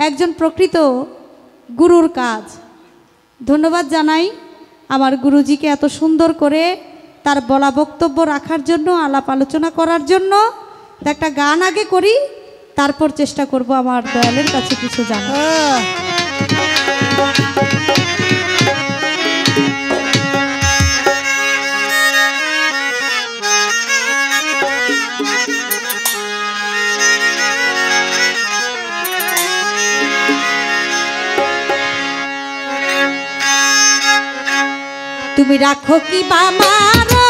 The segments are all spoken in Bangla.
একজন প্রকৃত গুরুর কাজ। ধন্যবাদ জানাই আমার গুরুজিকে এত সুন্দর করে তার বলা বক্তব্য রাখার জন্য, আলাপ আলোচনা করার জন্য। একটা গান আগে করি, তারপর চেষ্টা করব আমার দয়ালের কাছে কিছু জানা। তুমি রাখো কি বামারো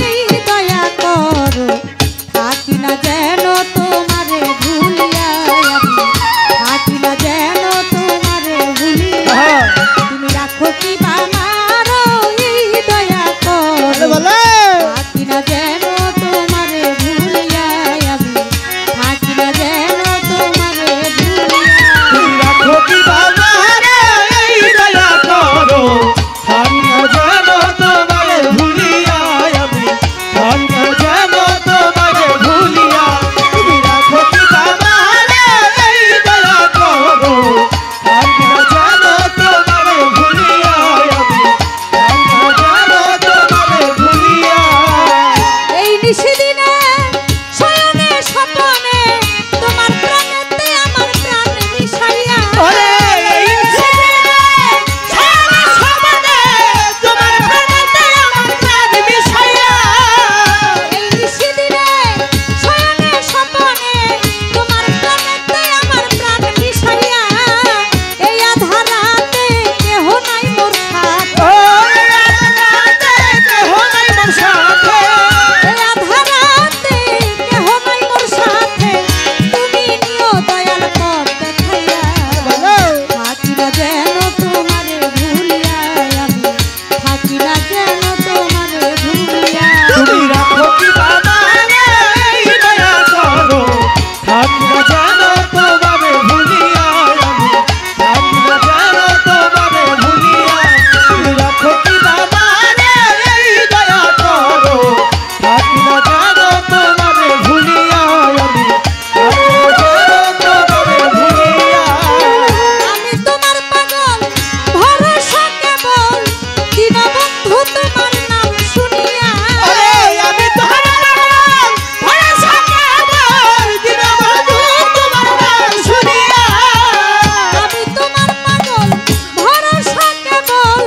এই দয়া করো, থাকি না যেন তোমারে ভুলিয়া, থাকি না যেন তোমারে ভুলিয়া। তুমি রাখো কি বামারো এই দয়া করো, থাকি না যেন তোমারে ভুলিয়া, থাকি না যেন তোমারে ভুলিয়া। তুমি রাখো কি বামারো এই দয়া করো, থাকি না যেন তোমারে ভুলিয়া, থাকি না যেন তোমারে ভুলিয়া। তুমি রাখো কি বামারো এই দয়া করো, থাকি না যেন তোমারে ভুলিয়া, থাকি না যেন তোমারে ভুলিয়া। এই নিশিদিনে শয়নে স্বপনে তোমার প্রাণেতে আমার প্রাণ মিশাইয়া, ওরে এই নিশিদিনে শয়নে স্বপনে তোমার প্রাণেতে আমার প্রাণ মিশাইয়া। এই নিশিদিনে শয়নে স্বপনে তোমার প্রাণেতে আমার প্রাণ মিশাইয়া। এই আধার রাতে কেহ নাই মোর সাথে, ওরে রাতে কেহ নাই মোর সাথে, এই আধার রাতে কেহ নাই মোর সাথে। তুমি নিও দয়াল পথ দেখাইয়া, থাকি না যেন তোমারে ভুলিয়া, আমি থাকি না যেন তোমারে ভুলিয়া। তুমি রাখো কি বামারে এই দয়া করো, থাকি না যেন তোমারে ভুলিয়া, আমি থাকি না যেন তোমারে ভুলিয়া। তুমি রাখো কি বামারে এই দয়া করো, থাকি না যেন তোমারে ভুলিয়া, আমি থাকি না যেন তোমারে ভুলিয়া। আমি তোমার পাগল ভরসা কেবল, দীনবন্ধু তোমার নাম শুনিয়া। ওরে আমি তোমার পাগল ভরসা কেবল, দীনবন্ধু তোমার নাম শুনিয়া। আমি তোমার পাগল ভরসা কেবল,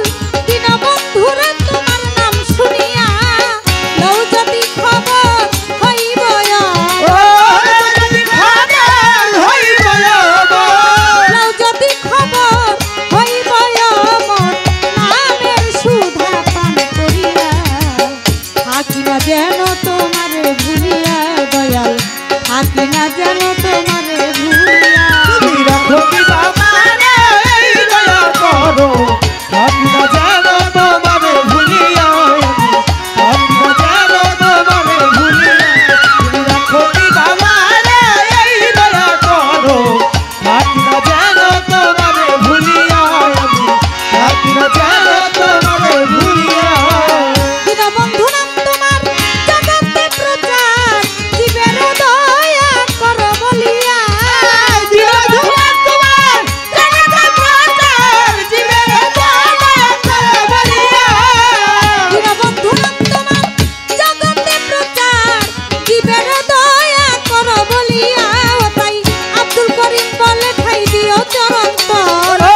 দীনবন্ধুরে তোমার নাম শুনিয়া। লও যদি খবর হইব ওরে যদি খবর হইব আমার, লও যদি খবর হইব মন নামের সুধা পান করিয়া। থাকি না যেন তোমারে ভুলিয়া, দয়াল থাকি না যেন তোমারে ভুলিয়া। তুমি রাখো কি বামারে এই দয়া করো, থাকি না যেন তোমারে ভুলিয়া, থাকি না যেন তোমারে ভুলিয়া। তুমি রাখো কি বামারে এই দয়া করো, থাকি না যেন তোমারে ভুলিয়া, থাকি না যেন তোমারে ভুলিয়া। দীনবন্ধু নাম তোমার জগতে প্রচার, জীবের দয়া করো বলিয়া। দীনবন্ধু নাম তোমার জগতে প্রচার, জীবের দয়া করো বলিয়া। দীনবন্ধু নাম তোমার জগতে প্রচার, জীবের দয়া করো বলিয়া। ও তাই আব্দুল করিম বলে ঠাই দিও চরণ তলে,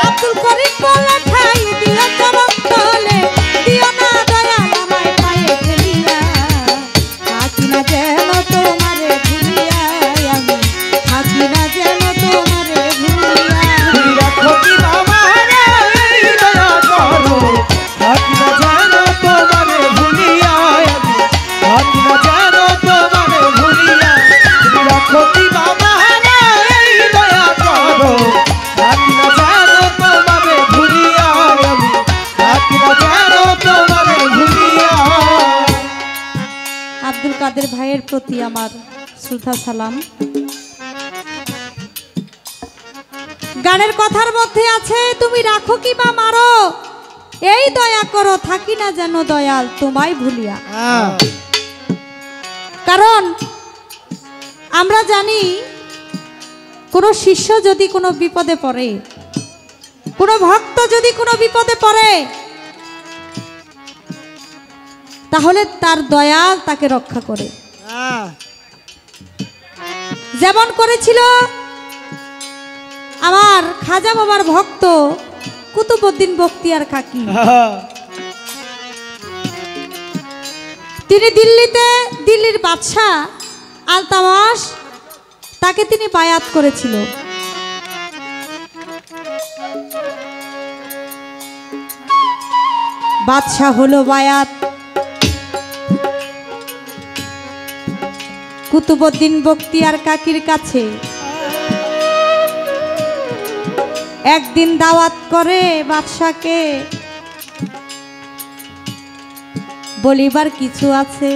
আব্দুল করিম বলে ঠাই দিও চরণ তলে। দিও না দয়াল আমায় পায়ে ফেলিয়া, থাকি না যেন তোমারে ভুলিয়া, আমি থাকি না যেন তোমারে ভুলিয়া। আব্দুল কাদের ভাইয়ের প্রতি আমার শ্রদ্ধা সালাম। গানের কথার মধ্যে আছে, তুমি রাখো কি বা মারো এই দয়া করো, থাকি না যেন দয়াল তোমায় ভুলিয়া। কারণ আমরা জানি কোনো শিষ্য যদি কোনো বিপদে পড়ে, কোনো ভক্ত যদি কোনো বিপদে পড়ে, তাহলে তার দয়াল তাকে রক্ষা করে। যেমন করেছিল আমার খাজা বাবার ভক্ত কুতুবউদ্দিন বখতিয়ার কাকি। তিনি দিল্লির বাদশাহ আলতামাশ তাকে তিনি বায়াত করেছিল। বাদশাহ হলো বায়াত কুতুবউদ্দিন বখতিয়ার কাকির কাছে। একদিন দাওয়াত করে বাদশাকে, বলিবার কিছু আছে।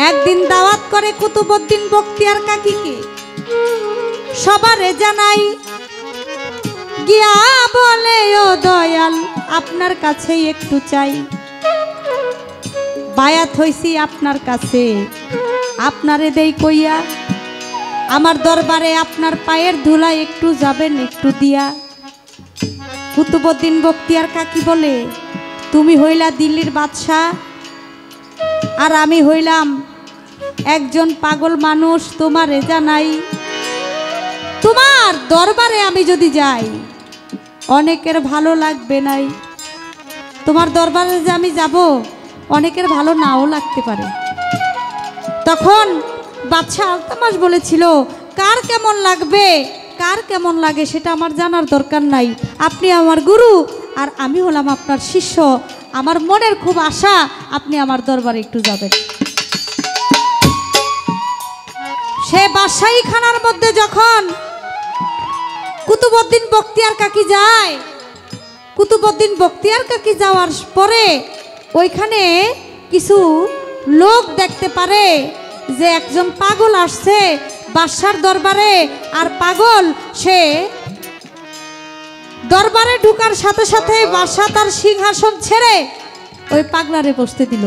একদিন দাওয়াত করে কুতুবউদ্দিন বখতিয়ার কাকিকে, সবারে জানাই গিয়া বলে ও দয়াল আপনার কাছে একটু চাই। বায়াত হইছি আপনার কাছে, আপনারে দেই কইয়া, আমার দরবারে আপনার পায়ের ধুলা একটু যাবেন একটু দিয়া। কুতুবউদ্দিন বখতিয়ার কাকি বলে, তুমি হইলা দিল্লির বাদশাহ আর আমি হইলাম একজন পাগল মানুষ, তোমারে জানাই তোমার দরবারে আমি যদি যাই অনেকের ভালো লাগবে নাই। তোমার দরবারে যে আমি যাব অনেকের ভালো নাও লাগতে পারে। তখন বাদশাহ আলতামাশ বলেছিল, কার কেমন লাগবে কার কেমন লাগে সেটা আমার জানার দরকার নাই। আপনি আমার গুরু আর আমি হলাম আপনার শিষ্য, আমার মনের খুব আশা আপনি আমার দরবারে একটু যাবেন। সে বাদশাহী খানার মধ্যে যখন কুতুবউদ্দিন বখতিয়ার কাকি যায়, কুতুবউদ্দিন বখতিয়ার কাকি যাওয়ার পরে ওইখানে কিছু লোক দেখতে পারে যে একজন পাগল আসছে বাদশার দরবারে। আর পাগল সে দরবারে ঢুকার সাথে সাথে বাদশা তার সিংহাসন ছেড়ে ওই পাগলারে বসতে দিল।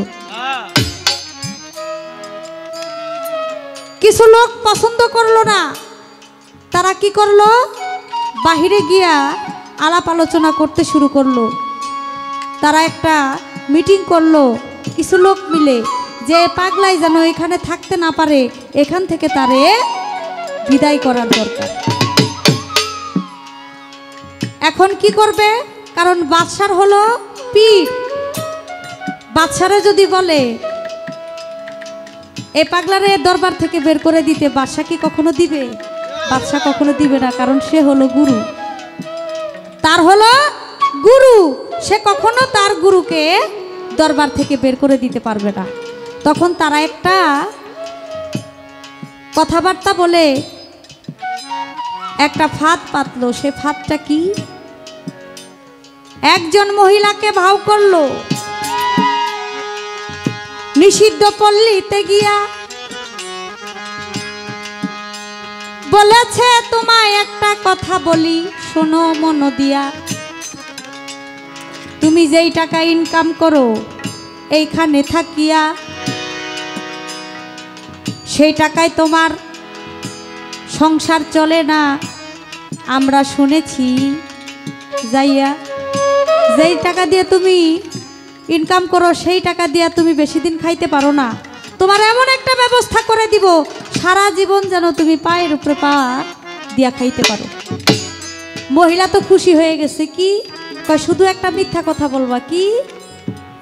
কিছু লোক পছন্দ করলো না, তারা কি করলো, বাহিরে গিয়া আলাপ আলোচনা করতে শুরু করলো। তারা একটা মিটিং করলো কিছু লোক মিলে, যে পাগলাই যেন এখানে থাকতে না পারে, এখান থেকে তারে বিদায় করার দরকার। এখন কি করবে, কারণ বাদশার হলো পীর, বাদশারে যদি বলে এই পাগলারে দরবার থেকে বের করে দিতে, বাদশা কি কখনো দিবে? বাদশা কখনো দিবে না, কারণ সে হলো গুরু, তার হলো গুরু, সে কখনো তার গুরুকে দরবার থেকে বের করে দিতে পারবে না। তখন তারা একটা কথাবার্তা বলে একটা ফাঁদ পাতলো। সে ফাঁদটা কি, একজন মহিলাকে ভাও করলো, নিষিদ্ধ পল্লীতে গিয়া বলেছে, তোমায় একটা কথা বলি শোনো মন দিয়া, তুমি যেই টাকা ইনকাম করো এইখানে থাকিয়া, সেই টাকায় তোমার সংসার চলে না। আমরা শুনেছি যাইয়া যেই টাকা দিয়ে তুমি ইনকাম করো সেই টাকা দিয়ে তুমি বেশি দিন খাইতে পারো না। তোমার এমন একটা ব্যবস্থা করে দিব সারা জীবন যেন তুমি পায়ের উপরে পা দিয়া খাইতে পারো। মহিলা তো খুশি হয়ে গেছে, কি কয়, শুধু একটা মিথ্যা কথা বলবা কি,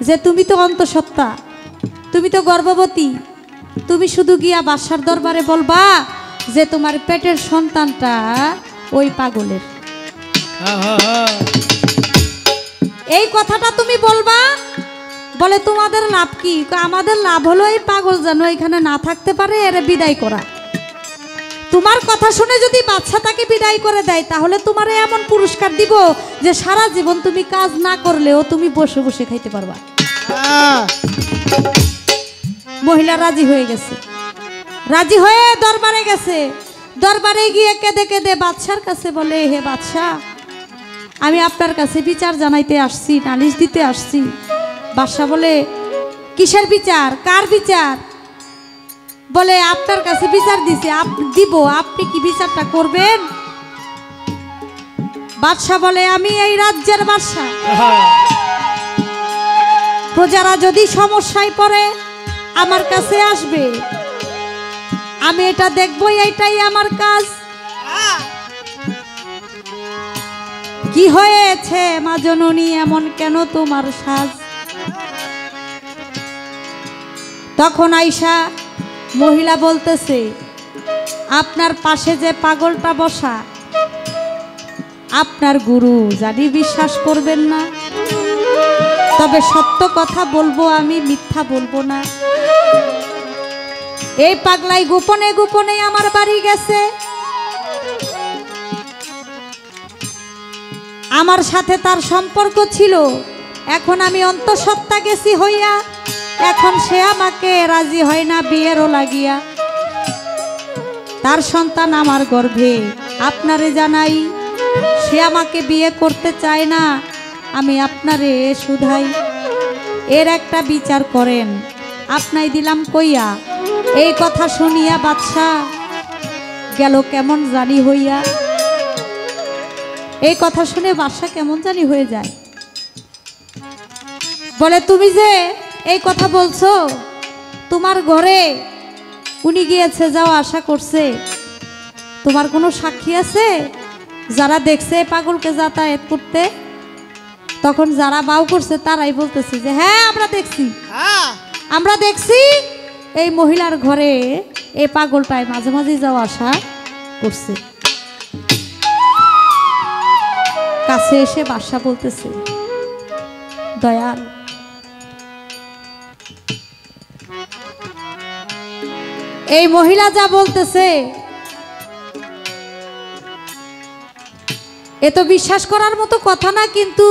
যে তুমি তো অন্তঃসত্ত্বা, তুমি তো গর্ভবতী, তুমি শুধু গিয়া বাদশার দরবারে বলবা যে তোমার পেটের সন্তানটা ওই পাগলের। এই কথাটা তুমি বলবা, বলে তোমাদের লাভ কি? আমাদের লাভ হলো এই পাগল যেন এখানে না থাকতে পারে, এর বিদায় করা। তোমার কথা শুনে যদি বাদশা তাকে বিদায় করে দেয়, তাহলে তোমারে এমন পুরস্কার দিব যে সারা জীবন তুমি কাজ না করলেও তুমি বসে বসে খাইতে পারবা। মহিলা রাজি হয়ে গেছে, রাজি হয়ে দরবারে গেছে। দরবারে গিয়ে কেঁদে কেঁদে বাদশার কাছে বলে, হে বাদশাহ, আমি আপনার কাছে বিচার জানাইতে আসছি, নালিশ দিতে আসছি। বাদশা বলে, কিসের বিচার, কার বিচার? বলে আপনার কাছে বিচার দিছে, দিব, আপনি কি বিচারটা করবেন? বাদশা বলে আমি এই রাজ্যের বাদশা, প্রজারা যদি সমস্যায় পড়ে আমার কাছে আসবে, আমি এটা দেখবই, এইটাই আমার কাজ। কি হয়েছে মা জননী, এমন কেন তোমার সাজ? তখন আইসা মহিলা বলতেছে, আপনার পাশে যে পাগলটা বসা আপনার গুরু, জানি বিশ্বাস করবেন না, তবে সত্য কথা বলবো আমি, মিথ্যা বলবো না। এই পাগলাই গোপনে গোপনে আমার বাড়ি গেছে, আমার সাথে তার সম্পর্ক ছিল, এখন আমি অন্তঃসত্ত্বা গেছি হইয়া, এখন সে আমাকে রাজি হয় না বিয়েরও লাগিয়া। তার সন্তান আমার গর্ভে, আপনারে জানাই, সে আমাকে বিয়ে করতে চায় না, আমি আপনারে শুধাই, এর একটা বিচার করেন, আপনাই দিলাম কইয়া। এই কথা শুনিয়া বাদশা গেল কেমন জানি হইয়া। এই কথা শুনে বাদশা কেমন জানি হয়ে যায়, বলে তুমি যে এই কথা বলছো, তোমার ঘরে উনি গিয়েছে, যাও আশা করছে, তোমার কোনো সাক্ষী আছে যারা দেখছে পাগলকে যাতায়াত করতে? তখন যারা বাউ করছে তারাই বলতেছে যে হ্যাঁ আমরা দেখছি এই মহিলার ঘরে এই পাগলটায় মাঝে মাঝে যাওয়া আসা করছে। কাছে এসে বাদশা বলতেছে, দয়াল, এই মহিলা যা বলতেছে এ তো বিশ্বাস করার মতো কথা না, কিন্তু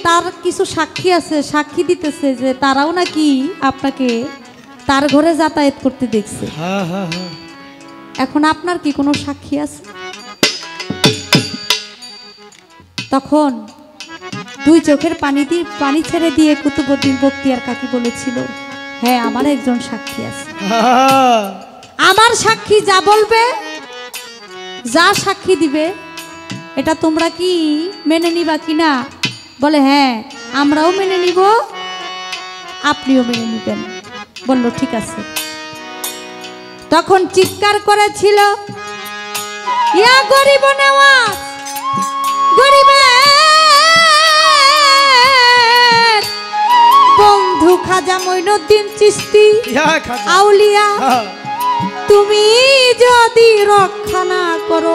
তার কিছু সাক্ষী আছে, সাক্ষী দিতেছে যে তারাও নাকি আপনাকে তার ঘরে যাতায়াত করতে দেখছে। এখন আপনার কি কোনো সাক্ষী আছে? তখন দুই চোখের পানি ছেড়ে দিয়ে কুতুবউদ্দিন বখতিয়ার কাকি বলেছিল, হ্যাঁ আমার একজন সাক্ষী আছে, আমার সাক্ষী যা বলবে, যা সাক্ষী দিবে, এটা তোমরা কি মেনে নিবা কিনা? বলে হ্যাঁ আমরাও মেনে নিব, আপনিও মেনে নিবেন। বলল ঠিক আছে। তখন চিৎকার করেছিল, ইয়া গরিব নেওয়াজ, গরিবের বন্ধু খাজা মঈনুদ্দিন চিশতি আউলিয়া, তুমি যদি রক্ষা না করো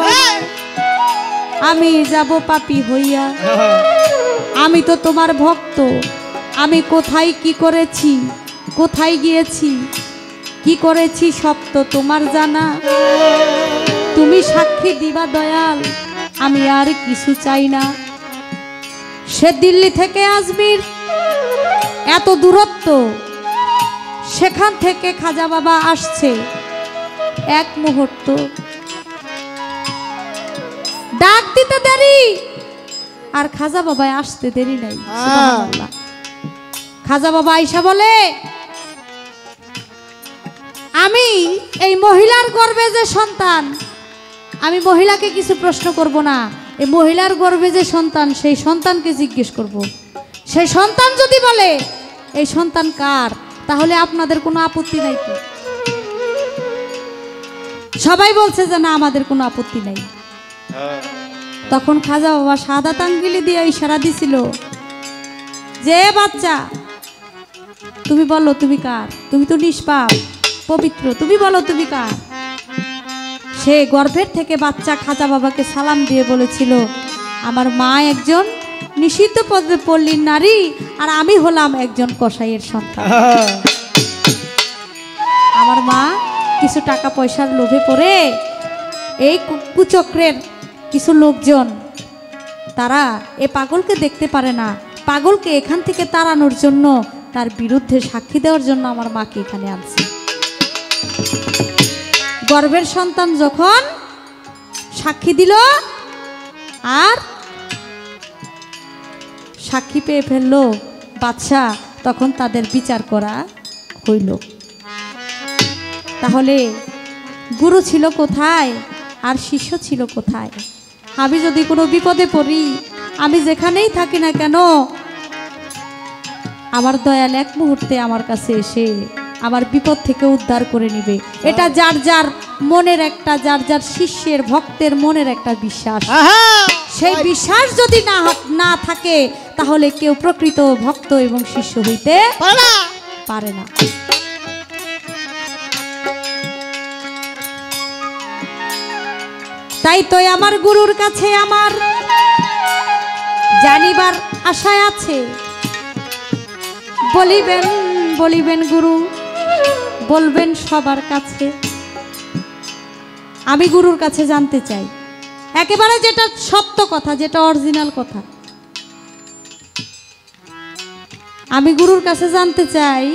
আমি যাব পাপী হইয়া। আমি তো তোমার ভক্ত, আমি কোথায় কি করেছি, কোথায় গিয়েছি, কি করেছি সব তো তোমার জানা, তুমি সাক্ষী দিবা দয়াল, আমি আর কিছু চাই না। সে দিল্লি থেকে আজমির এত দূরত্ব, সেখান থেকে খাজা বাবা আসছে, এক মুহূর্ত ডাক দিতে দেরি আর খাজা বাবা আসতে দেরি নাই। সুবহানাল্লাহ। খাজা বাবা আয়েশা বলে, আমি এই মহিলার গর্ভে যে সন্তান, আমি মহিলাকে কিছু প্রশ্ন করব না, এই মহিলার গর্ভে যে সন্তান, সেই সন্তানকে জিজ্ঞেস করব। সেই সন্তান যদি বলে এই সন্তান কার, তাহলে আপনাদের কোনো আপত্তি নাই তো? সবাই বলছে যে না, আমাদের কোনো আপত্তি নাই। তখন খাজা বাবা শাহাদাত আঙ্গুলি দিয়ে ইশারা দিছিল যে বাচ্চা, তুমি বলো তুমি কার, তুমি তো নিষ্পাপ পবিত্র, তুমি বলো তুমি কার। সে গর্ভের থেকে বাচ্চা খাজা বাবাকে সালাম দিয়ে বলেছিল, আমার মা একজন নিষিদ্ধ পল্লীর নারী, আর আমি হলাম একজন কসাইয়ের সন্তান। আমার মা কিছু টাকা পয়সার লোভে পড়ে এই কুচক্রের কিছু লোকজন, তারা এ পাগলকে দেখতে পারে না, পাগলকে এখান থেকে তাড়ানোর জন্য, তার বিরুদ্ধে সাক্ষী দেওয়ার জন্য আমার মাকে এখানে আনছে। গর্ভের সন্তান যখন সাক্ষী দিল আর সাক্ষী পেয়ে ফেললো বাদশা, তখন তাদের বিচার করা হইল। তাহলে গুরু ছিল কোথায় আর শিষ্য ছিল কোথায়? আমি যদি কোনো বিপদে পড়ি, আমি যেখানেই থাকি না কেন, আমার দয়াল এক মুহূর্তে আমার কাছে এসে আমার বিপদ থেকে উদ্ধার করে নিবে। এটা যার যার মনের একটা, যার যার শিষ্যের ভক্তের মনের একটা বিশ্বাস। সেই বিশ্বাস যদি না থাকে তাহলে কেউ প্রকৃত ভক্ত এবং শিষ্য হইতে পারে না। তাই তো আমার গুরুর কাছে আমার জানিবার আশায় আছে। বলিবেন বলিবেন গুরু, বলবেন সবার কাছে। আমি গুরুর কাছে জানতে চাই একেবারে যেটা সত্য কথা, যেটা অরিজিনাল কথা। আমি গুরুর কাছে জানতে চাই,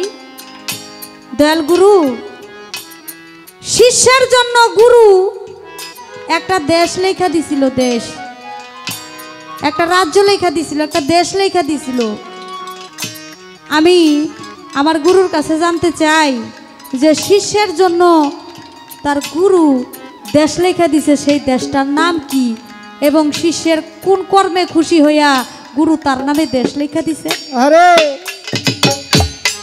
দয়াল গুরু, শিষ্যের জন্য গুরু একটা দেশ লেখা দিছিল, দেশ, একটা রাজ্য লেখা দিছিল, একটা দেশ লেখা দিছিল। আমি আমার গুরুর কাছে জানতে চাই যে শিষ্যের জন্য তার গুরু দেশ লেখা দিছে, সেই দেশটার নাম কি, এবং শিষ্যের কোন কর্মে খুশি হইয়া গুরু তার নামে দেশ লেখা দিছে। আরে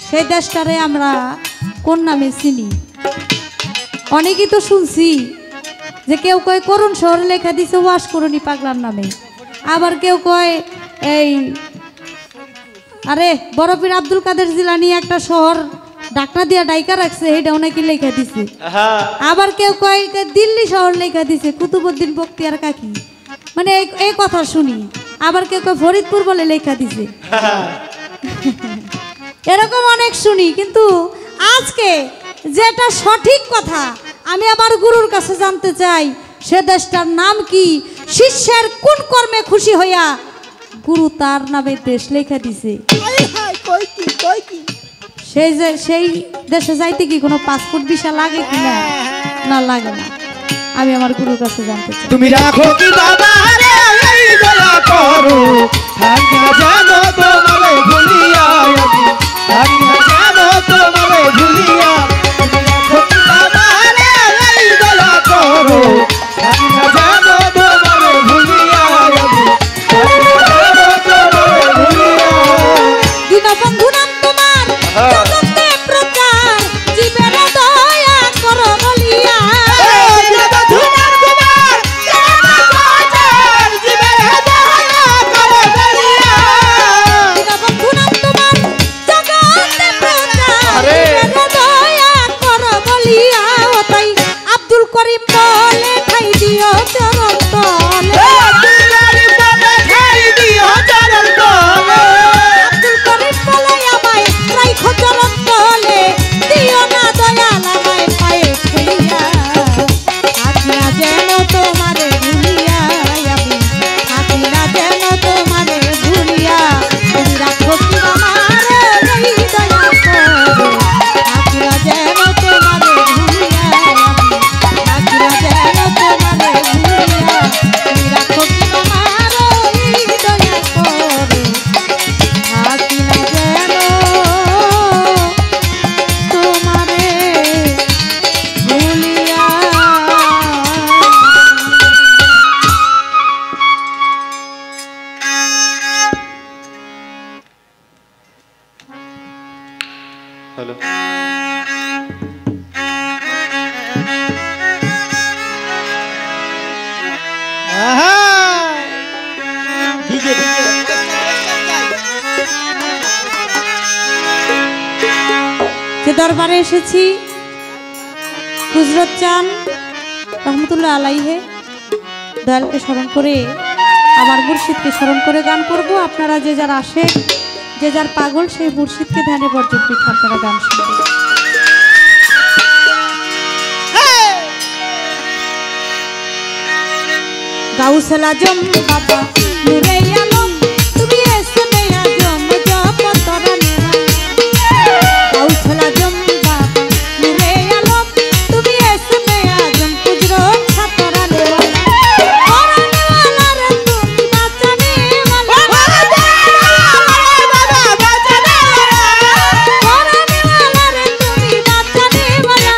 সেই দেশটারে আমরা কোন নামে চিনি? অনেকেই তো শুনছি যে কেউ কয় করুণ শহরে লেখা দিছে ওয়াস করুনি পাগলার নামে, আবার কেউ কয় এই আরে বরফির আব্দুল কাদের জিলানি একটা শহর ডাকনা দিয়া ডাইকা রাখছে, এটাও নাকি লেখা দিছে। আবার কেউ কয় দিল্লি শহর লেখা দিছে কুতুবউদ্দিন বখতিয়ার কাকি, মানে এই কথা শুনি। আবার কেউ কয় ফরিদপুর বলে লেখা দিছে। এরকম অনেক শুনি, কিন্তু আজকে যেটা সঠিক কথা আমি আমার গুরুর কাছে জানতে চাই, সে দেশটার নাম কি, শিষ্যের কোন কর্মে খুশি হইয়া গুরু তার নামে দেশ লেখা দিছে। সেই দেশে যাইতে কি কোনো পাসপোর্ট ভিসা লাগে কিনা? না, লাগে না। আমি আমার গুরুর কাছে জানতে চাই। তুমি রাখো কি বাবা রে এই দয়া করো, থাকি না যেন তোমারে ভুলিয়া, আমি থাকি না যেন তোমারে ভুলিয়া। তুমি রাখো কি বাবা রে এই দয়া করো, থাকি না যেন তোমারে ভুলিয়া, আমি থাকি না যেন তোমারে ভুলিয়া। দীনবন্ধু নাম তোমার জগতে প্রচার, জীবের দয়া করো বলিয়া। দীনবন্ধু নাম তোমার জগতে প্রচার, জীবের দয়া করো বলিয়া। দীনবন্ধু নাম তোমার জগতে প্রচার, আরে। জীবের দয়া করো বলিয়া। ও তাই আব্দুল করিম বলে ঠাই দিও চরণ তলে। আব্দুল করিম বলে আমায় রাইখো চরণ তলে, দিও না দয়াল আমায় পায়ে ঠেলিয়া। থাকি না যেন তোমারে ভুলিয়া, আমি থাকি না যেন তোমারে ভুলিয়া। তুমি রাখো কি আমারে এই দয়া করো, থাকি না যেন তোমারে ভুলিয়া, আমি থাকি না যেন তোমারে ভুলিয়া। তুমি রাখো কি আমারে এই দয়া করো, থাকি না যেন তোমারে ভুলিয়া। হ্যালো, যে দরবারে এসেছি হুজরত চান রহমতুল্লাহ আলাইহে, দয়ালকে স্মরণ করে, আমার মুর্শিদকে স্মরণ করে গান করব। আপনারা যে যার আসে, যে যার পাগল, সেই মুর্শিদকে ধ্যানে বর্জন রেখে আপনারা গান শুনবেন। গাউসুল আজম বাবা নূরে আলম, তুমি এসনে আজম জপ তরানে। গাউসুল আজম বাবা নূরে আলম, তুমি এসনে আজম কুদরত ছাতরানে। তরানে ওয়ালা রে তুমি বাঁচানে ওয়ালা, তরানে ওয়ালা রে তুমি বাঁচানে ওয়ালা,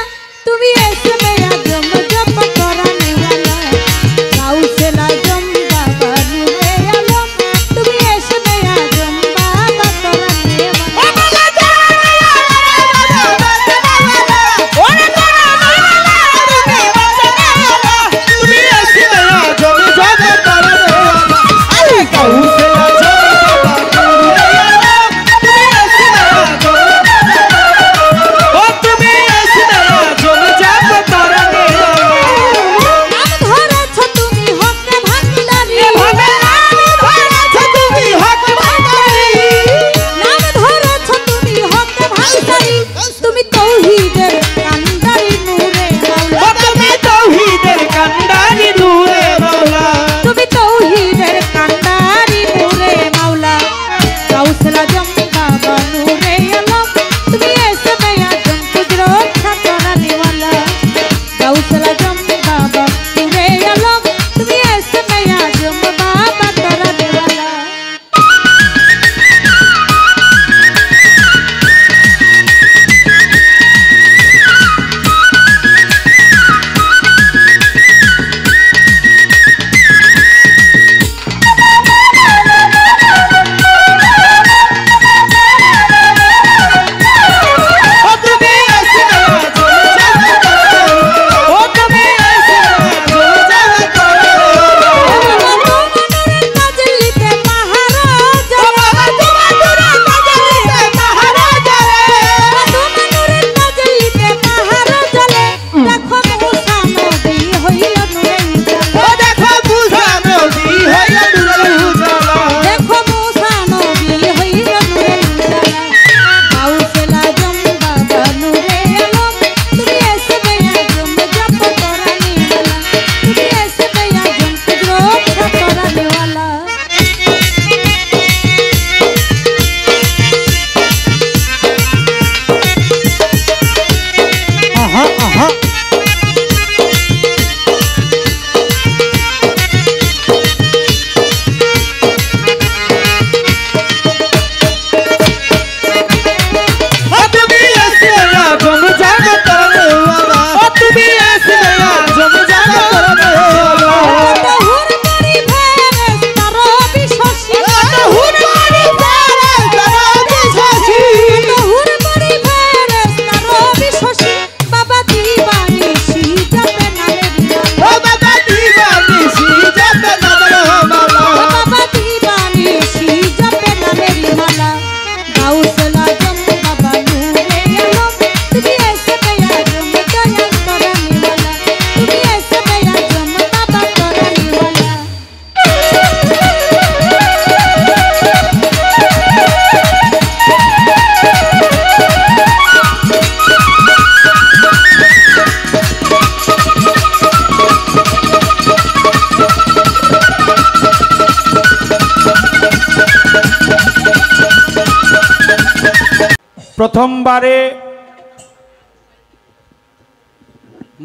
প্রথমবারে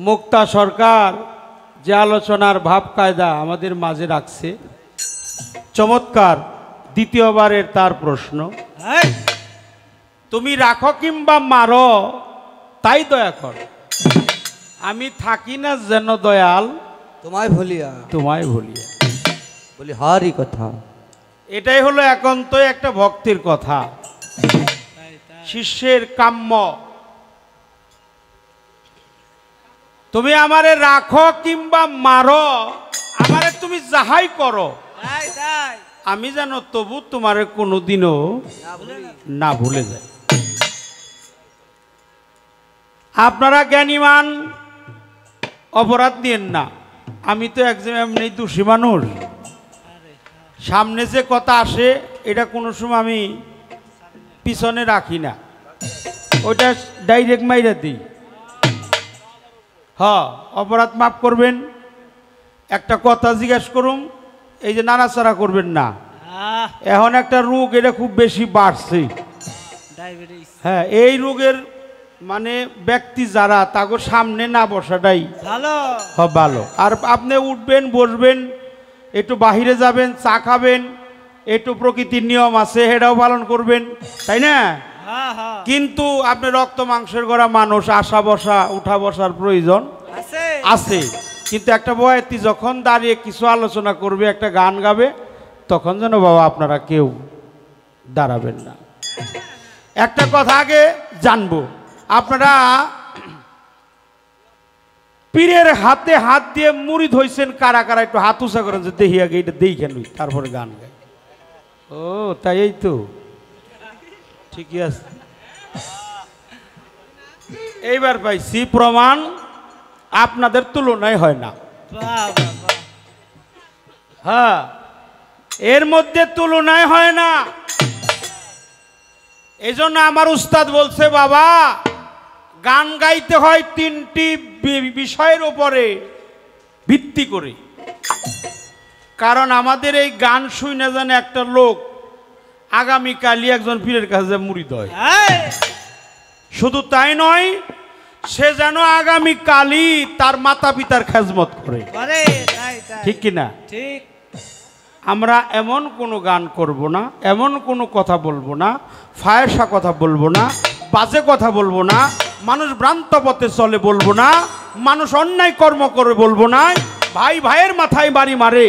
মুক্তা সরকার যে আলোচনার ভাব কায়দা আমাদের মাঝে রাখছে চমৎকার। দ্বিতীয়বারের তার প্রশ্ন, তুমি রাখো কিংবা মারো তাই দয়া কর, আমি থাকি না যেন দয়াল তোমায় ভুলিয়া তোমায় ভুলিয়া। বলি হারি কথা। এটাই হলো একান্তই একটা ভক্তির কথা, শিষ্যের কাম্য। তুমি আমারে রাখো কিংবা মারো, আমারে তুমি যাহাই করো, আমি যেন তবু তোমারে কোনোদিনও না ভুলে যাই। আপনারা জ্ঞানীমান, অপরাধ দিয়েন না। আমি তো একজন এমনি দোষী মানুষ, সামনে যে কথা আসে এটা কোনো সময় আমি পিছনে রাখি না, ওইটা ডাইরেক্ট মাইরা দিই। অপরাধ মাফ করবেন। একটা কথা জিজ্ঞেস করুন, এই যে নাড়াচাড়া করবেন না। এখন একটা রোগ এটা খুব বেশি বাড়ছে, হ্যাঁ, এই রোগের মানে ব্যক্তি যারা তাকে সামনে না বসাটাই ভালো। আর আপনি উঠবেন, বসবেন, একটু বাহিরে যাবেন, চা খাবেন, একটু প্রকৃতির নিয়ম আছে সেটাও পালন করবেন, তাই না? কিন্তু আপনি রক্ত মাংসের গড়া মানুষ, আসা বসা উঠা বসার প্রয়োজন আছে। কিন্তু একটা বয়াতি যখন দাঁড়িয়ে কিছু আলোচনা করবে, একটা গান গাবে, তখন যেন বাবা আপনারা কেউ দাঁড়াবেন না। একটা কথা আগে জানবো, আপনারা পীরের হাতে হাত দিয়ে মুড়ি ধইছেন কারা কারা? একটু হাত উঁচা করেন যে দেখি আগে, এটা দেখেন, তারপরে গান গাই। ও তাই, এই তো ঠিকই আছে। এইবার পাইছি প্রমাণ, আপনাদের তুলনায় হয় না। হ্যাঁ, এর মধ্যে তুলনায় হয় না। এই জন্য আমার উস্তাদ বলছে, বাবা গান গাইতে হয় তিনটি বিষয়ের উপরে ভিত্তি করে। কারণ আমাদের এই গান শুনে জানে একটা লোক আগামীকালই একজন পীরের কাছে মুরিদ হয়। শুধু তাই নয়, সে যেন আগামীকালই তার মাতা পিতার খেজমত করে, ঠিক কিনা? ঠিক। আমরা এমন কোনো গান করব না, এমন কোনো কথা বলবো না, ফায়সা কথা বলবো না, বাজে কথা বলবো না, মানুষ ভ্রান্ত পথে চলে বলবো না, মানুষ অন্যায় কর্ম করে বলবো না, ভাই ভাইয়ের মাথায় বাড়ি মারে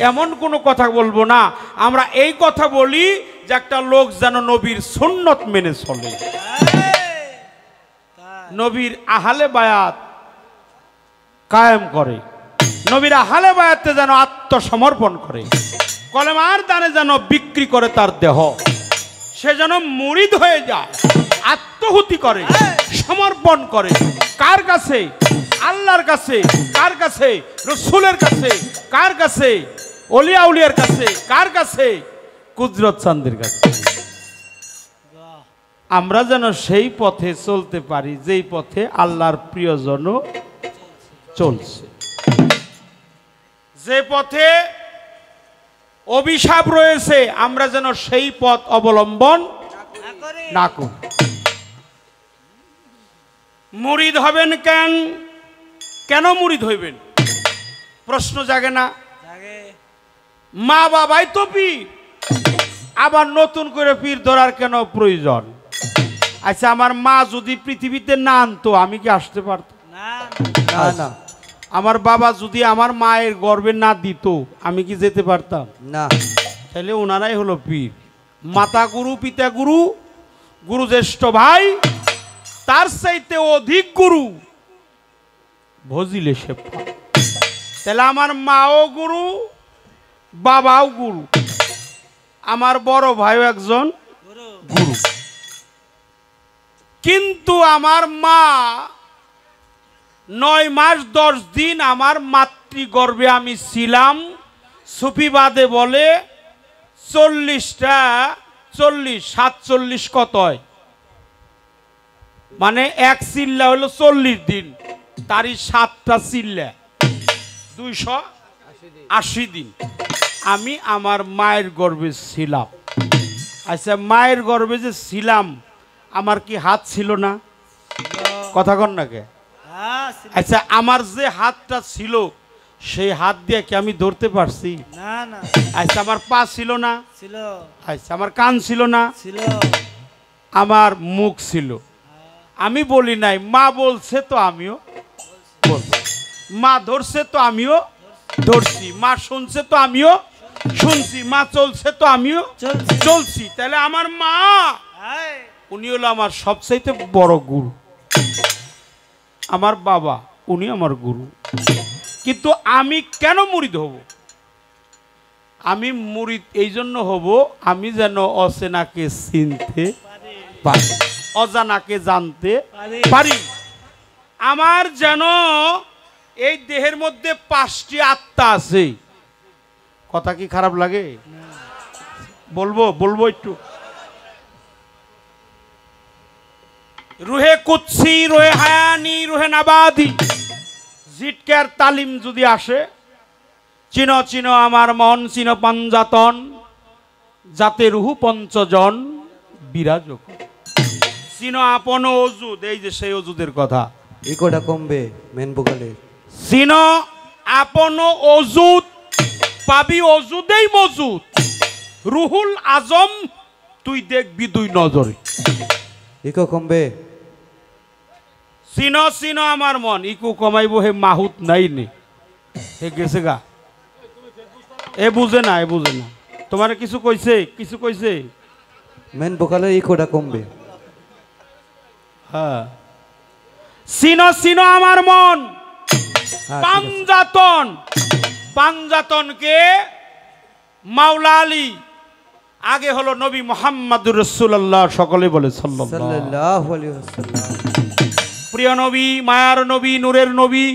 এমন কোনো কথা বলবো না। আমরা এই কথা বলি যে একটা লোক যেন নবীর সুন্নত মেনে চলে, নবীর আহলে বায়াত কায়েম করে, নবীর আহলে বায়াতে যেন আত্মসমর্পণ করে, কলেমার দানে যেন বিক্রি করে তার দেহ, সে যেন মুরিদ হয়ে যায়, আত্মহুতি করে, সমর্পণ করে। কার কাছে? আল্লাহর কাছে। কার কাছে? রসুলের কাছে। কার কাছে? ওলিয়া উলিয়ার কাছে। কার কাছে? কুদরত চাঁদের কাছে। আমরা যেন সেই পথে চলতে পারি যেই পথে আল্লাহর প্রিয়জন চলছে, যে পথে অভিশাপ রয়েছে আমরা যেন সেই পথ অবলম্বন না করি। মুরিদ হবেন কেন? কেন মুরিদ হইবেন? প্রশ্ন জাগে না? মা বাবাই তো পীর, আবার নতুন করে পীর ধরার কেন প্রয়োজন? আচ্ছা, আমার মা যদি পৃথিবীতে না আনতো আমি কি আসতে পারতাম? না না। আমার বাবা যদি আমার মায়ের গর্ভে না দিত আমি কি যেতে পারতাম? না। তাহলে ওনারাই হলো পীর। মাতা গুরু, পিতা গুরু, গুরু জ্যেষ্ঠ ভাই, তার চাইতে অধিক গুরু ভজিলে সে। তাহলে আমার মাও গুরু, বাবাও গুরু, আমার বড় ভাইও একজন গুরু। কিন্তু আমার মা 9 মাস 10 দিন আমার মাতৃগর্ভে আমি ছিলাম। সুফিবাদে বলে 47 কত হয়, মানে এক চিল্লা হলো 40 দিন, তারই 7টা চিল্লা 280 দিন আমি আমার মায়ের গর্ভে ছিলাম। আচ্ছা, মায়ের গর্ভে যে ছিলাম আমার কি হাত ছিল না? কথা কন না কে? আচ্ছা, আমার যে হাতটা ছিল সেই হাত দিয়ে কি আমি ধরতে পারছি? না না আচ্ছা, আমার পা ছিল না? ছিল আচ্ছা, আমার কান ছিল না? ছিল আমার মুখ ছিল। আমি বলি নাই, মা বলছে তো আমিও বলছি, মা ধরছে তো আমিও ধরছি, মা শুনছে তো আমিও শুনছি, মা চলছে তো আমিও চলছি। চলছি। তাহলে আমার মা, আয় উনি হলো আমার সবচাইতে বড় গুরু। আমার বাবা, উনি আমার গুরু। কিন্তু আমি কেন মুরিদ হব? আমি মুরিদ এই জন্য হব, আমি যেন অচেনাকে চিনতে পারি, অজানাকে জানতে পারি। আমার যেন এই দেহের মধ্যে 5টি আত্মা আছে। কথা কি খারাপ লাগে? বলবো বলবো একটু। রুহে কুৎসি, রুহে হায়ানি, রুহে নাবাদি, জিটকার তালিম যদি আসে, চিনো চিনো আমার মন, চিনো পাঞ্জাতন, যাতে রুহু পঞ্চজন বিরাজ করে। চিনো আপন অজুদ, এই যে সেই অজুদের কথা। ইকোটা কমবে মেন ভোকালের। চিনো আপন অজুদ, পাবি অজুদেই মজুদ। রুহুল আজম তুই দেখবি 2 নজরে। ইকো কমবে। চিনো চিনো আমার মন, ইকু কমাইব হে মাহুত নাই নে, হে গেছে গা, এ বুঝে না, এ বুঝে না। তোমার কিছু কইছে? কিছু কইছে? মেন ভোকালের ইকোটা কমবে। হ্যাঁ, চিনো চিনো আমার মন, হ্যাঁ, ঠিক আছে। পাঞ্জাতন, পাঞ্জাতনকে মাওলা আলী, আগে হলো নবী মুহাম্মদুর রাসূলুল্লাহ, সকলে বলে সাল্লাল্লাহু। সাল্লাল্লাহু আলাইহি ওয়াসাল্লাম। প্রিয় নবী, মায়ার নবী, নূরের নবী,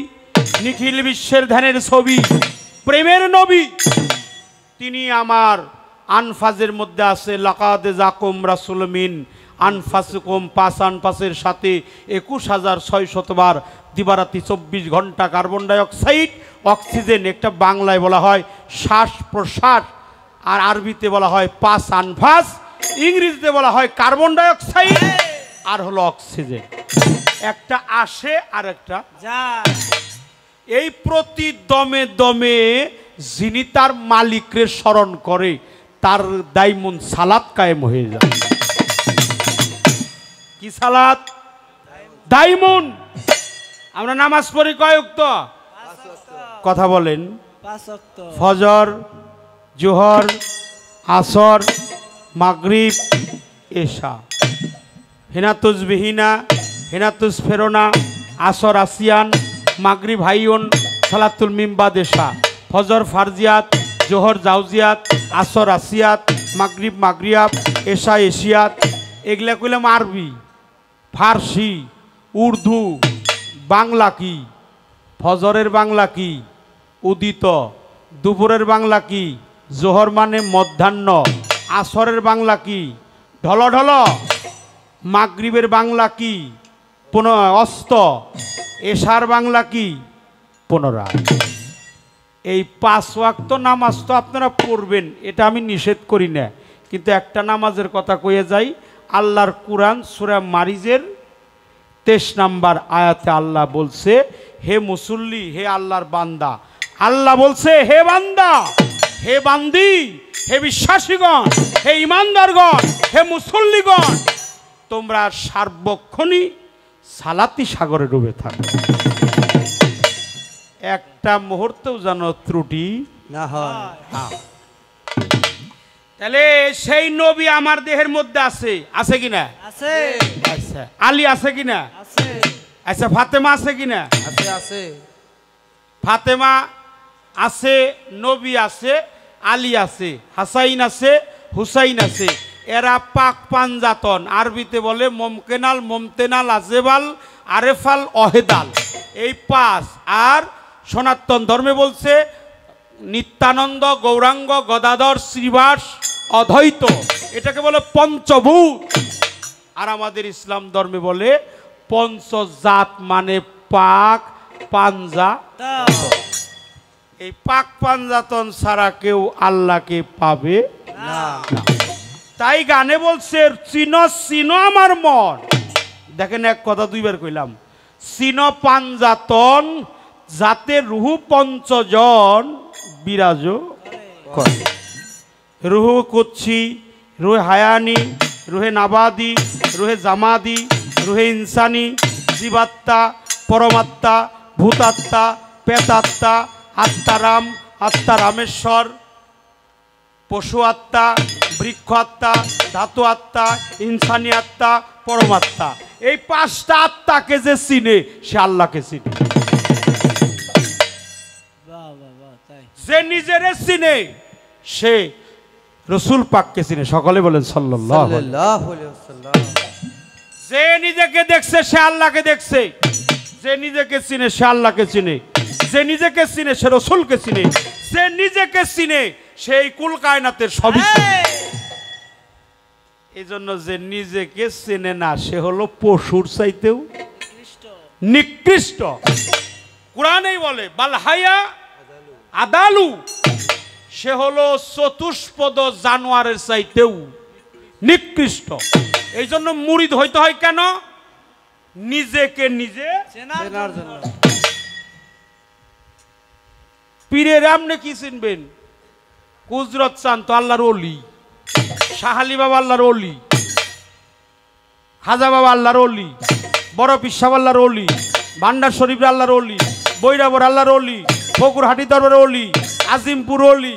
নিখিল বিশ্বের ধ্যানের ছবি, প্রেমের নবী। তিনি আমার আনফাজের মধ্যে আছে, লাকাদ জাকুম রাসূল মিন আনফাসুকুম, 5 আনফাসের সাথে 21,600 বার দিবারাতি 24 ঘন্টা কার্বন ডাই অক্সাইড, অক্সিজেন। একটা বাংলায় বলা হয় শ্বাস প্রশ্বাস, আর আরবিতে বলা হয় 5 আনফাস, ইংরেজিতে বলা হয় কার্বন ডাই অক্সাইড আর হলো অক্সিজেন। একটা আসে আর একটা যা এই প্রতি দমে দমে যিনি তার মালিককে স্মরণ করে, তার দাইমুন সালাত কায়েম হয়ে যায়। কি সালাত? দাইমুন। আমরা নামাজ পড়ি কয় ওয়াক্ত? কথা বলেন। 5 ওয়াক্ত। ফজর, জোহর, আসর, মাগরিব, এশা। হেনাতুজ বিহিনা, হেনাতুজ ফেরোনা, আসর আসিয়ান, মাগরিব হাইয়ন, সালাতুল মিম্বাদ এশা। ফজর ফারজিয়াত, জোহর জাউজিয়াত, আসর আসিয়াত, মাগরিব মাগরিয়াত, এশা এশিয়াত। এগুলা কইলাম আরবি। ফার্সি, উর্দু, বাংলা কি? ফজরের বাংলা কি? উদিত। দুপুরের বাংলা কি? জোহর মানে মধ্যাহ্ন। আসরের বাংলা কি? ঢল ঢল। মাগরিবের বাংলা কি? অস্ত। এশার বাংলা কি? পুনরায়। এই 5 ওয়াক্ত নামাজ তো আপনারা পড়বেন, এটা আমি নিষেধ করি না, কিন্তু একটা নামাজের কথা কয়ে যাই। আল্লাহর কুরআন সূরা মারিজের 23 নম্বর আয়াতে আল্লাহ বলছে, হে মুসল্লি, হে আল্লাহর বান্দা। আল্লাহ বলছে, হে বান্দা, হে বান্দি, হে বিশ্বাসীগণ, হে ইমানদারগণ, হে মুসল্লিগণ, তোমরা সার্বক্ষণই সালাতি সাগরে ডুবে থাকো, একটা মুহূর্তেও যেন ত্রুটি না হয়। না। তাহলে সেই নবী আমার দেহের মধ্যে আছে, আছে কিনা? আছে আচ্ছা, আলী আছে কিনা? আছে আচ্ছা, ফাতেমা আছে কিনা? আছে আছে। ফাতেমা আছে, নবী আছে, আলী আছে, হাসাইন আছে, হুসাইন আছে। এরা পাক পাঞ্জাতন, আরবিতে বলে মমকেনাল, মমতেনাল, আজেবাল, আরেফাল, অহেদাল। এই 5। আর সনাতন ধর্মে বলছে নিত্যানন্দ, গৌরাঙ্গ, গদাধর, শ্রীবাস, অদ্বৈত, এটাকে বলে পঞ্চভূত। আর আমাদের ইসলাম ধর্মে বলে পঞ্চজাত, মানে পাক পাঞ্জা। এই পাক পাঞ্জাতন ছাড়া কেউ আল্লাহকে পাবে না। না। তাই গানে বলছে চিনো চিনো আমার মন। দেখেন এক কথা দুইবার কইলাম, চিনো পাঞ্জাতন যাতে রুহু পঞ্চজন বিরাজ করে। রুহু কুচ্ছি, রুহে হায়ানি, রুহে নাবাদি, রুহে জামাদি, রুহে ইনসানি, জীবাত্মা, পরমাত্মা, ভূতাত্মা, পেতাত্মা, আত্মারাম, আত্মা রামেশ্বর, পশু আত্মা, বৃক্ষ আত্মা, ধাতু আত্মা, ইনসানি আত্মা, পরমাত্মা। এই পাঁচটা আত্মাকে যে চিনে সে আল্লাহকে চিনে। যে নিজেরে চিনে সে রসুল পাককে চিনে। সকলে বলেন সাল্লাল্লাহু আলাইহি সাল্লাল্লাহু আলাইহি ওয়াসাল্লাম। যে নিজেকে দেখছে সে আল্লাহকে দেখছে, যে নিজেকে চিনে সে আল্লাহকে চিনে, যে নিজেকে চিনে সে রসুলকে চিনে, যে নিজেকে চিনে সেই কুল কায়নাতের সবই চিনে। এই জন্য যে নিজেকে চিনে না সে হলো পশুর চাইতেও নিকৃষ্ট। কোরআনেই বলে বালহায়া আদালু, সে হলো চতুষ্পদ জানোয়ারের চাইতেও নিকৃষ্ট। এই জন্য মুরিদ হইতে হয় কেন? নিজেকে নিজে চেনার জন্য। পীরের আপনি কি চিনবেন? কুজরত চান তো আল্লাহর ওলি, শাহালি বাবা আল্লাহর ওলি, হাজা বাবা আল্লাহর ওলি, বড় পিসাব আল্লাহর ওলি, ভান্ডার শরীফ আল্লাহর ওলি, বৈরাবর আল্লাহর ওলি, ফকুরহাটি দরবারের ওলি, আজিমপুর ওলি।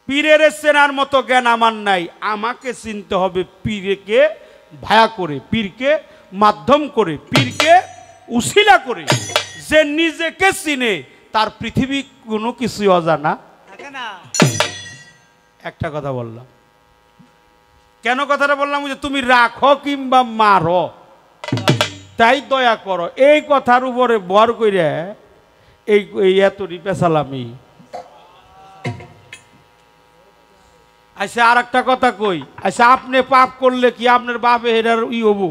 পীরের চেনার মতো জ্ঞান আমার নাই। আমাকে চিনতে হবে পীরকে ভায়া করে, পীরকে মাধ্যম করে, পীরকে উসিলা করে। যে নিজেকে চিনে তার পৃথিবী কোনো কিছুই অজানা। একটা কথা বললাম, কেন কথাটা বললাম? যে তুমি রাখো কিংবা মারো, তাই দয়া করো। এই কথার উপরে বর করে এই এতটি পেছালামি। আচ্ছা আর একটা কথা কই, আচ্ছা আপনি পাপ করলে কি আপনার বাপে হেরার হবো?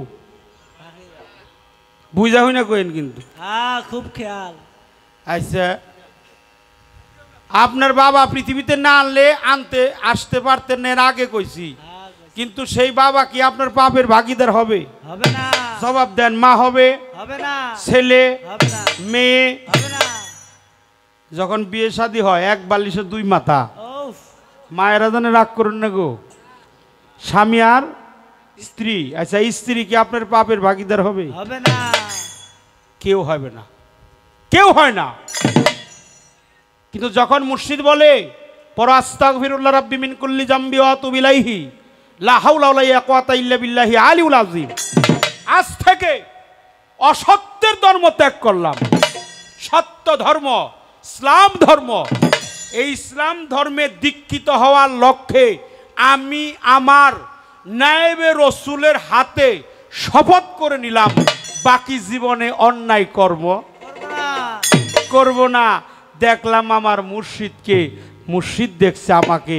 বুঝা হই না কইন কিন্তু। হ্যাঁ খুব খেয়াল। আচ্ছা আপনার বাবা পৃথিবীতে না আনতে আসতে পারতেন না, এর আগে কইছি, কিন্তু সেই বাবা কি আপনার পাপের ভাগীদার হবে? হবে না। জবাব দেন। মা হবে? হবে না। ছেলে, হবে না। মেয়ে, হবে না। যখন বিয়ে শাদী হয় এক বালিশে দুই মাথা। উফ, মায়েরা জানে রাগ করুন না গো। স্বামী আর স্ত্রী। আচ্ছা স্ত্রী কি আপনার পাপের ভাগীদার হবে? হবে না। কেউ হবে না, কেউ হয় না। কিন্তু যখন মুর্শিদ বলে পরাস্তাগফিরুল্লাহ রাব্বি মিন কুল্লি জামবি ওয়া আতুবু ইলাইহি লা হাওলা ওয়া লা কুওয়াতা ইল্লা বিল্লাহি আলিউল আযীম, আজ থেকে অসত্যের ধর্ম ত্যাগ করলাম, সত্য ধর্ম ইসলাম ধর্ম। এই ইসলাম ধর্মে দীক্ষিত হওয়ার লক্ষ্যে আমি আমার নায়েবে রসুলের হাতে শপথ করে নিলাম বাকি জীবনে অন্যায় কর্ম করব না। দেখলাম আমার মুর্শিদকে, মুর্শিদ দেখছে আমাকে,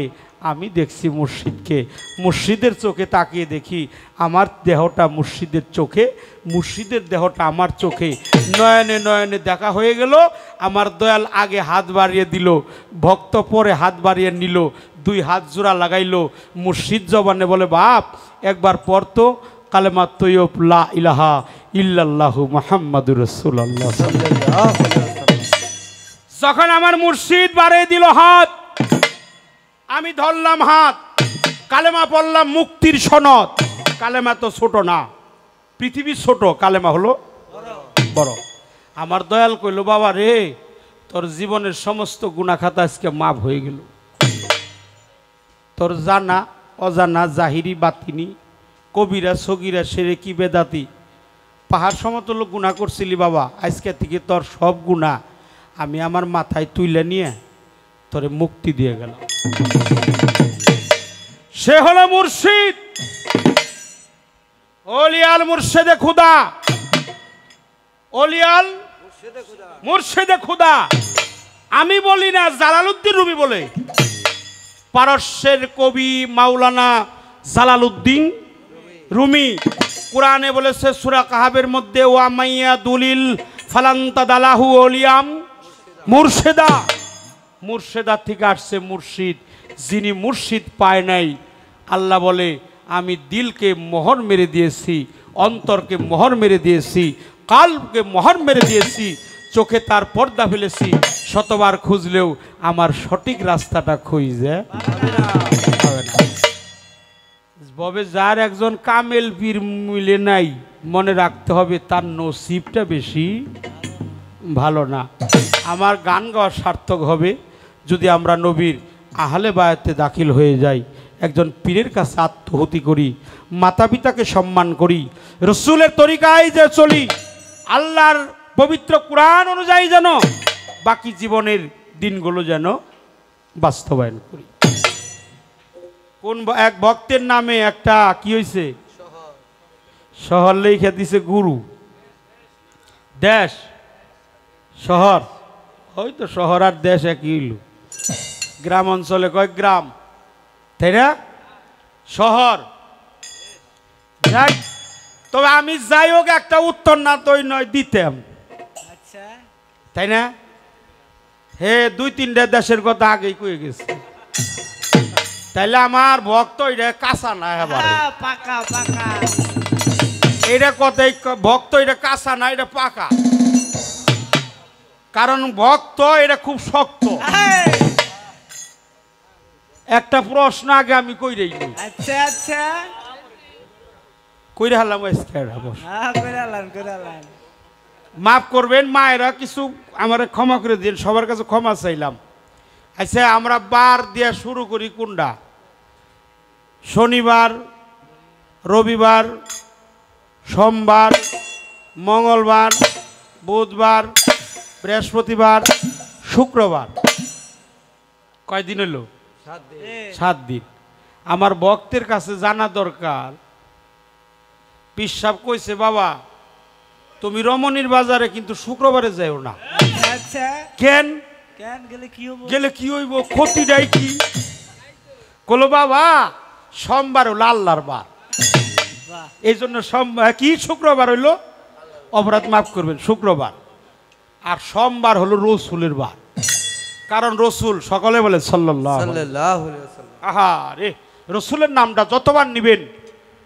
আমি দেখছি মুর্শিদকে। মুর্শিদের চোখে তাকিয়ে দেখি আমার দেহটা মুর্শিদের চোখে, মুর্শিদের দেহটা আমার চোখে। নয়নে নয়নে দেখা হয়ে গেল। আমার দয়াল আগে হাত বাড়িয়ে দিল, ভক্ত পরে হাত বাড়িয়ে নিল, দুই হাত জোড়া লাগাইলো। মুর্শিদ জবানে বলে বাপ একবার পড়তো কালেমা তৈয়ব লা ইলাহা ইল্লাল্লাহু মুহাম্মাদুর রাসূলুল্লাহ। যখন আমার মুর্শিদ বাড়িয়ে দিল হাত, আমি ধরলাম হাত, কালেমা পড়লাম মুক্তির সনদ। কালেমা তো ছোট না, পৃথিবী ছোট, কালেমা হলো বড়। আমার দয়াল কইল বাবা রে তোর জীবনের সমস্ত গুনাহ খাতা আজকে মাফ হয়ে গেল। তোর জানা অজানা, জাহিরি বাতিনি, কবিরা সগিরা সেরে কি বেদাতি, পাহাড় সমতুল গুনাহ করছিলি বাবা, আজকে থেকে তোর সব গুনাহ আমি আমার মাথায় তুলে নিয়ে তোরে মুক্তি দিয়ে গেল। সে হলো মুর্শিদ, ওলিয়াল মুর্শিদে খুদা, ওলিয়াল মুর্শিদে খুদা। আমি বলি না, জালালউদ্দিন রুমি বলে। পারস্যের কবি মাওলানা জালালউদ্দিন রুমি কোরআনে বলেছে সূরা কাহাবের মধ্যে ওয়া মাইয়া দুলিল ফালান্তা দালাহু ওলিয়াম মুর্শিদা। মুর্শিদা থেকে আসছে মুর্শিদ। যিনি মুর্শিদ পায় নাই আল্লাহ বলে আমি দিলকে মোহর মেরে দিয়েছি, অন্তরকে মোহর মেরে দিয়েছি, কালকে মোহর মেরে দিয়েছি, চোখে তার পর্দা ফেলেছি, শতবার খুঁজলেও আমার সঠিক রাস্তাটা খুঁজে পাবে না। ববে যার একজন কামেল পীর মিলে নাই, মনে রাখতে হবে তার নসিবটা বেশি ভালো না। আমার গান গাওয়া সার্থক হবে যদি আমরা নবীর আহলে বায়াতে দাখিল হয়ে যাই, একজন পীরের কাছে আত্মহুতি করি, মাতা পিতাকে সম্মান করি, রসুলের তরিকায় যে চলি, আল্লাহর পবিত্র কোরআন অনুযায়ী যেন বাকি জীবনের দিনগুলো যেন বাস্তবায়ন করি। কোন এক ভক্তের নামে একটা কি হয়েছে, শহর লেখা দিছে গুরু, দেশ শহর, হয়তো শহর আর দেশ একই হইল, গ্রাম অঞ্চলে কয় গ্রাম, তাই না, শহর। তবে আমি যাই হোক একটা উত্তর না তৈ নয় দিতাম, তাই না? হে 2-3টা দেশের কথা আগেই কয়ে গেছে, তাইলে আমার ভক্ত এটা কাঁচা না, এবার এটা কথাই ভক্ত এটা কাঁচা না, এটা পাকা। কারণ ভক্ত এটা খুব শক্ত। একটা প্রশ্ন আগে আমি কইরেই নি, আচ্ছা আচ্ছা কইরে হারলাম। মাফ করবেন মায়েরা, কিছু আমার ক্ষমা করে দিন, সবার কাছে ক্ষমা চাইলাম। আচ্ছা আমরা বার দিয়ে শুরু করি কোনটা? শনিবার, রবিবার, সোমবার, মঙ্গলবার, বুধবার, বৃহস্পতিবার, শুক্রবার। কয়দিন হলো? 7 দিন। আমার ভক্তের কাছে জানা দরকার, পিসাব কইছে বাবা তুমি রমণীর বাজারে কিন্তু শুক্রবারে যাইও না। আচ্ছা কেন? গেলে কি হইব, ক্ষতিটাই কি? কলো বাবা সোমবার হলো আল্লাহর বার, এই জন্য কি শুক্রবার হইলো, অপরাধ মাফ করবেন, শুক্রবার। আর সোমবার হলো রসুলের বার, কারণ রসুল সকলে বলে সাল্লাল্লাহু আলাইহি ওয়াসাল্লাম। আহা রে, রসুলের নামটা যতবার নিবেন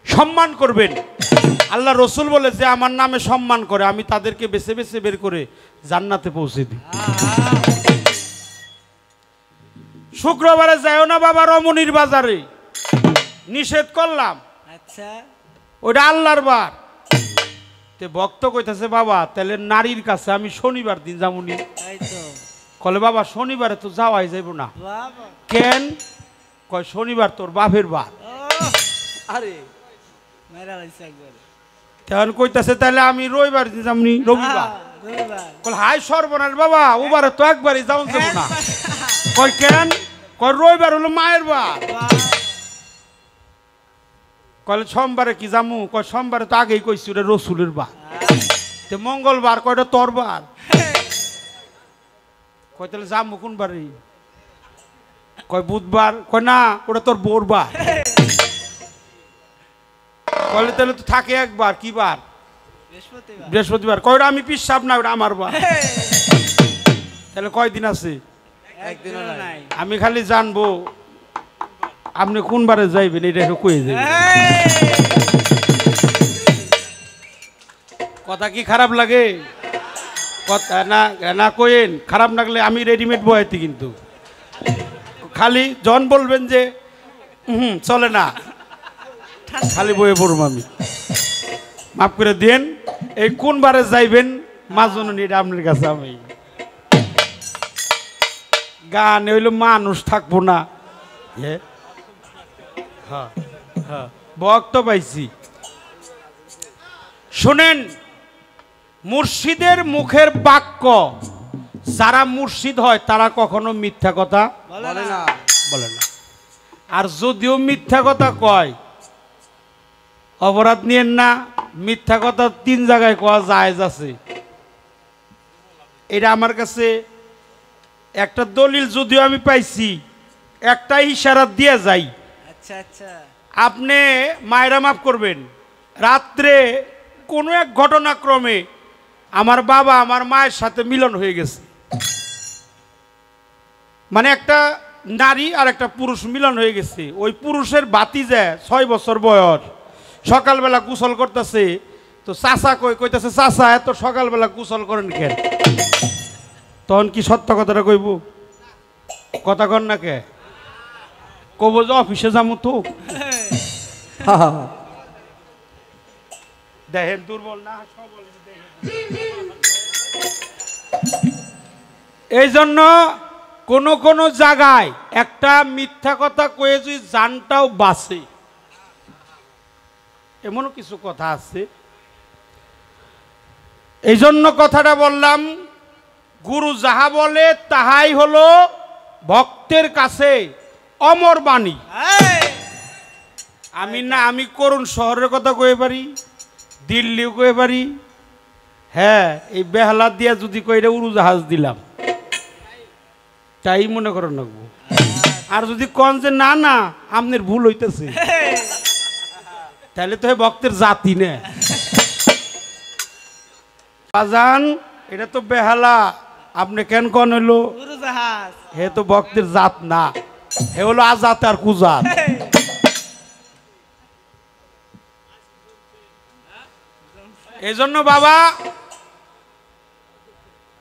সম্মান করবেন। আল্লাহ রসুল বলে যে আমার নামে সম্মান করে আমি তাদেরকে বেছে বেছে বের করে জান্নাতে পৌঁছে দিই। শুক্রবারে যাইও না বাবা রমণীর বাজারে, নিষেধ করলাম। আচ্ছা ওটা আল্লাহর বার। তে ভক্ত কইতাছে বাবা তাহলে নারীর কাছে আমি শনিবার দিন যাবনি। কলে বাবা শনিবারে তো যাওয়াই যাইব না। কেন? কয় শনিবার তোর বাপের বার। আরে তখন কইতাছে তাহলে আমি রবিবার দিন যাবনি, রবিবার। কল হাই সর্বনাশ বাবা, ওবারে তো একবারই যাওয়া যাবো না। কয় কেন? কয় রবিবার হলো মায়ের বার। কলে সোমবারে কি যামু? কয় সোমবারে তো আগেই কইছি ওটা রসুলের বার। তে মঙ্গলবার কয়টা তোর বার। কয় তাহলে যামু কোন বারে? কয় বুধবার। কয় না ওটা তোর বোর বার। কলে তাহলে তো থাকে একবার, কি বার? বৃহস্পতিবার। কয় ওটা আমি পিসাব না, ওটা আমার বার। তাহলে কয়দিন আছে? একদিনও নাই। আমি খালি জানবো আপনি কোন বারে যাইবেন, এটা একটু কয়ে যাবেন। কথা কি খারাপ লাগে? কথা না না কইেন, খারাপ লাগলে আমি রেডিমেড বয়াতি, কিন্তু খালি জন বলবেন যে চলে না, খালি বয়ে পড়ব আমি। মাফ করে দেন। এই কোন বারে যাইবেন মাজননি, এটা আপনার কাছে আমি গান হইলো মানুষ থাকবো না। ভক্ত পাইছি। শোনেন, মুর্শিদের মুখের বাক্য, যারা মুর্শিদ হয় তারা কখনো মিথ্যা কথা বলে না। আর যদিও মিথ্যা কথা কয়, অপরাধ নিয়েন না, মিথ্যা কথা 3 জায়গায় কওয়া জায়েজ আছে। এটা আমার কাছে একটা দলিল যদিও আমি পাইছি, একটা ইশারা দিয়ে যাই। আচ্ছা আচ্ছা আপনি মায়েরা মাফ করবেন, রাত্রে কোনো এক ঘটনাক্রমে আমার বাবা আমার মায়ের সাথে মিলন হয়ে গেছে। মানে একটা নারী আর একটা পুরুষ মিলন হয়ে গেছে। ওই পুরুষের ভাতিজা 6 বছর বয়স, সকালবেলা গোসল করতেছে। তো চাচা কইতেছে, চাচা এত সকালবেলা গোসল করেন কেন? তখন কি সত্য কথাটা কইব? কথা কন না কে? কব যে অফিসে যাবো তো। দেখেন দুর্বল না সবল। এই জন্য কোন কোন জায়গায় একটা মিথ্যা কথা কয়ে যদি জানটাও বাঁচে, এমনও কিছু কথা আছে। এই জন্য কথাটা বললাম, গুরু যাহা বলে তাহাই হলো ভক্তের কাছে অমর বাণী। আমি করুণ শহরের কথা কয়ে পারি, দিল্লিও কয়ে পারি। হ্যাঁ, এই বেহালা দিয়া যদি কইরা উড়োজাহাজ দিলাম তাই মনে করেন রাখবো। আর যদি কন যে না না আপনার ভুল হইতেছে, তাহলে তো ভক্তের জাতি না। বাজান এটা তো বেহালা, আপনি কেন কন হইলো? হে তো ভক্তের জাত না, হে হলো আজাত আর কুজাত। এই জন্য বাবা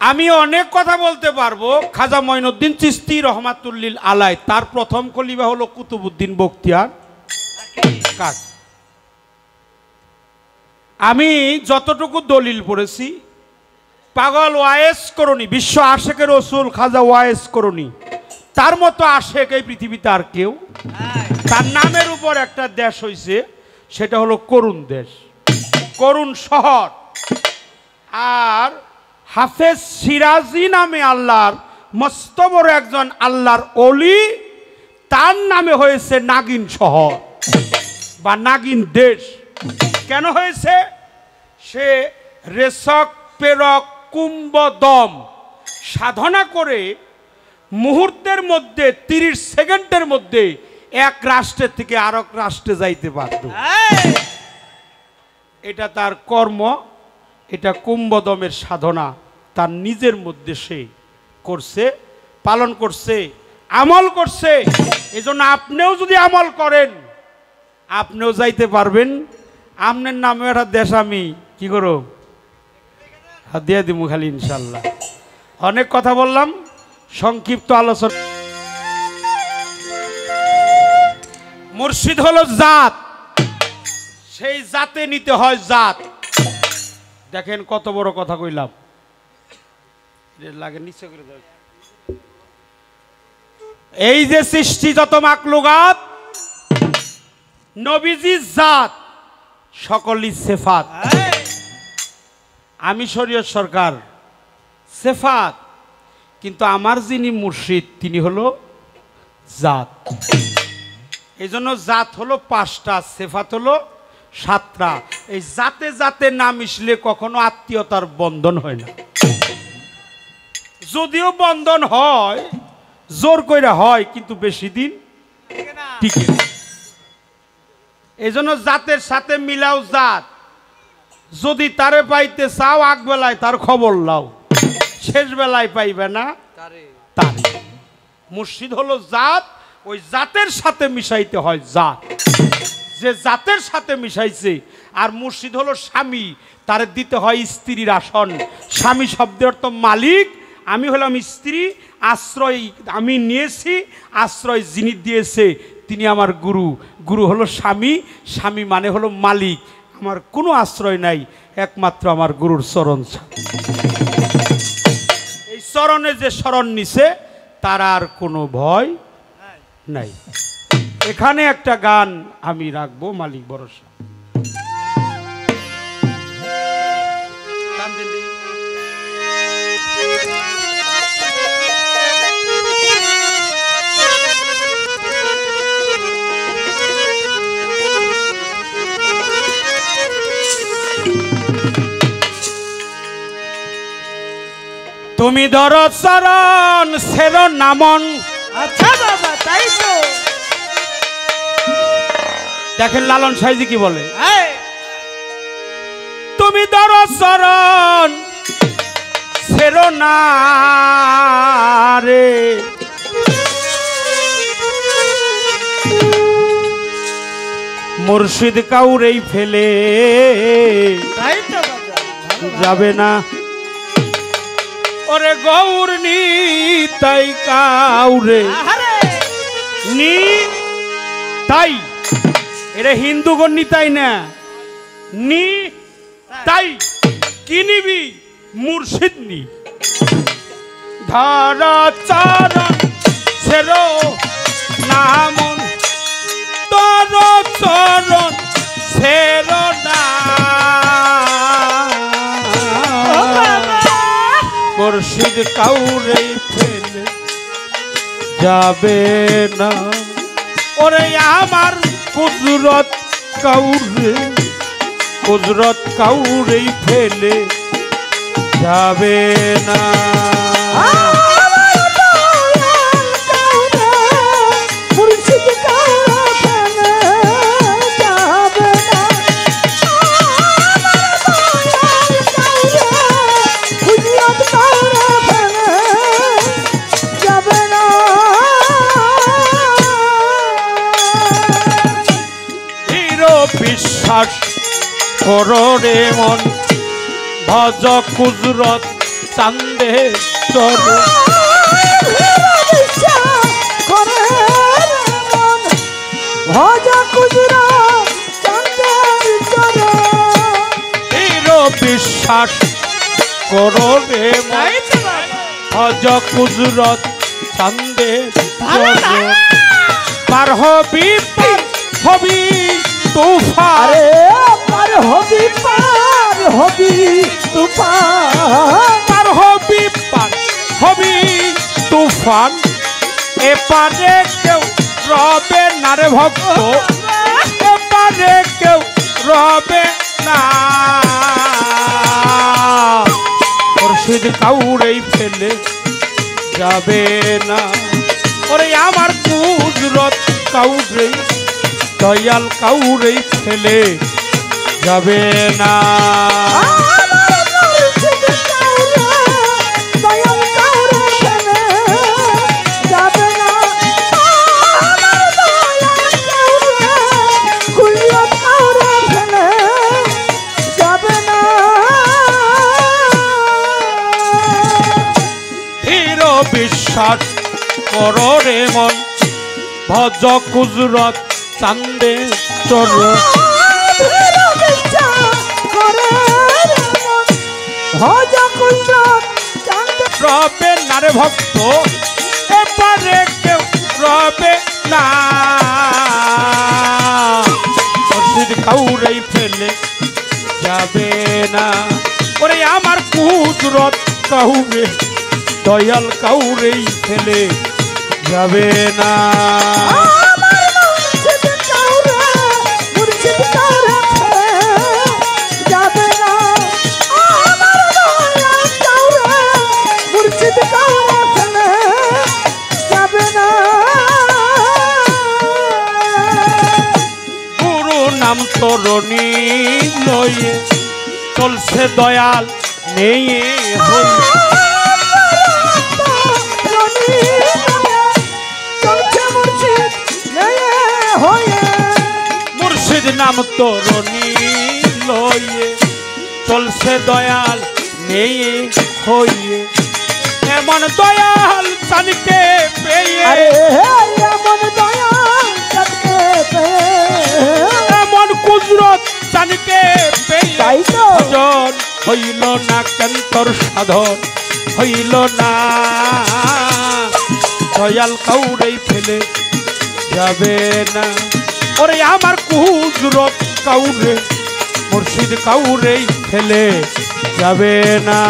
আমি অনেক কথা বলতে পারবো। খাজা মঈনুদ্দিন চিশতি রহমাতুল্লিল আলাই, তার প্রথম খলিফা হলো কুতুবউদ্দিন বখতিয়ার কাক। আমি যতটুকু দলিল পড়েছি, পাগল ওয়াইস করণী, বিশ্ব আশেকের রসুল খাজা ওয়াইস করণী, তার মতো আশেক এই পৃথিবীতে আর কেউ। তার নামের উপর একটা দেশ হইছে, সেটা হলো করুণ দেশ, করুণ শহর। আর হাফেজ সিরাজি নামে আল্লাহর মস্ত বড় একজন আল্লাহর অলি, তার নামে হয়েছে নাগিন শহর বা নাগিন দেশ। কেন হয়েছে? সে রেশক পেরক কুম্ভদম সাধনা করে মুহূর্তের মধ্যে 30 সেকেন্ডের মধ্যে এক রাষ্ট্রের থেকে আরেক রাষ্ট্রে যাইতে পারত। এটা তার কর্ম, এটা কুম্ভদমের সাধনা তার নিজের মধ্যে সে করছে, পালন করছে, আমল করছে। এজন্য আপনিও যদি আমল করেন আপনিও যাইতে পারবেন। আপনার নামে একটা দেশ আমি কি করো দিয়ে দিব খালি ইনশাল্লাহ। অনেক কথা বললাম, সংক্ষিপ্ত আলোচনা। মুর্শিদ হলো জাত, সেই জাতে নিতে হয় জাত। দেখেন কত বড় কথা কইলাম, লাগে নিচে করে দাও। এই যে সৃষ্টি যত মাকলুকাত, নবীজি জাত, সকলই সেফাত। আমি শরীয়ত সরকার সেফাত, কিন্তু আমার যিনি মুর্শিদ তিনি হলো জাত। এই জন্য জাত হলো 5টা, সেফাত হলো 7টা। এই জাতে জাতে না মিশলে কখনো আত্মীয়তার বন্ধন হয় না। যদিও বন্ধন হয়, জোর কইরা হয়, কিন্তু বেশি দিন টিকে না। এই জন্য জাতের সাথে মিলাও জাত। যদি তারে পাইতে চাও আগবেলায় তার খবর লাও, শেষ বেলায় পাইবে না তারে। মুর্শিদ হলো জাত, ওই জাতের সাথে মিশাইতে হয় জাত। যে জাতের সাথে মিশাইছে। আর মুর্শিদ হলো স্বামী, তারে দিতে হয় স্ত্রীর আসন। স্বামী শব্দের অর্থ মালিক, আমি হলাম স্ত্রী। আশ্রয় আমি নিয়েছি, আশ্রয় যিনি দিয়েছে তিনি আমার গুরু। গুরু হলো স্বামী, স্বামী মানে হলো মালিক। আমার কোনো আশ্রয় নাই, একমাত্র আমার গুরুর চরণ। এই চরণে যে শরণ নিছে তার আর কোনো ভয় নাই। এখানে একটা গান আমি রাখবো, মালিক ভরসা। তুমি ধরো চরণ সের নামন। আচ্ছা বাবা, তাই তো। দেখেন লালন সাইজি কি বলে, তুমি ধরো চরণ সের না রে, মুর্শিদ কাউরেই ফেলে তাই তো বাজান যাবে না। ওরে গৌর নি তাই কাউরে আহারে নি তাই, এটা হিন্দু গণনি তাই না, নি তাই কি নিবি মুর্শিদ নি। ধারা চারণ সেরো নামন তর চরণ সেরো না। মুর্শিদ কাউরে ফেলে যাবে না। ওরে আমার কুদরত কাউরে, কুদরত কাউরে ফেলে যাবে না। বিশ্বাস করো রে মন, ভজ কুদরত চান্দে চর। বিশ্বাস করো রে মন, ভজ কুদরত চান্দে চর। পার হবি পার হবি তুফান, পার হবি তুফান, পার হবি পার হবি তুফান। এপারে কেউ রবে না রে ভক্ত, এপারে কেউ রবে না। মুর্শিদ কাউরেই ফেলে যাবে না। ওরে আমার কুদরত কাউরে, দয়াল কাউরে ফেলে যাবে না। বিশ্বাস করো রে মন, ভজ কুদরত চান্দে চর। রবে না রে ভক্ত, এপারে কেউ রবে না। মুর্শিদ কাউরেই ফেলে যাবে না। ওরে আমার কুদরত কাউরে, দয়াল কাউরেই ফেলে যাবে না। গুরু নাম তরণী লয়ে চলছে দয়াল নেই হই। মুর্শিদ নাম তরণী লয়ে চলছে দয়াল নেই হইয়ে। এমন দয়াল চানকে পেয়ে, এমন কুদরত চানকে পেয়ে। ভজন হইল না কেন তোর সাধন হইল না। দয়াল কাউরেই ফেলে যাবে না। ওরে আমার কুদরত কাউরে, মুর্শিদ কাউরেই ফেলে যাবে না।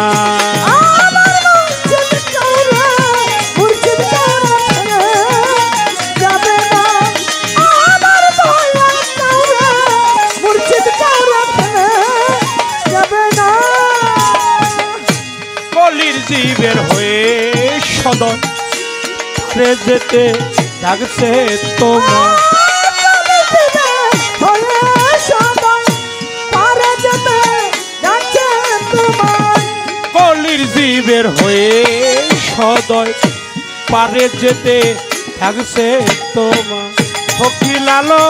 কলির জীবের হয়ে সদন রে যেতে ডাকছে তোমার। কলির জীবের হয়ে সদয় পারে যেতে থাকছে তোমার। ফকির লালো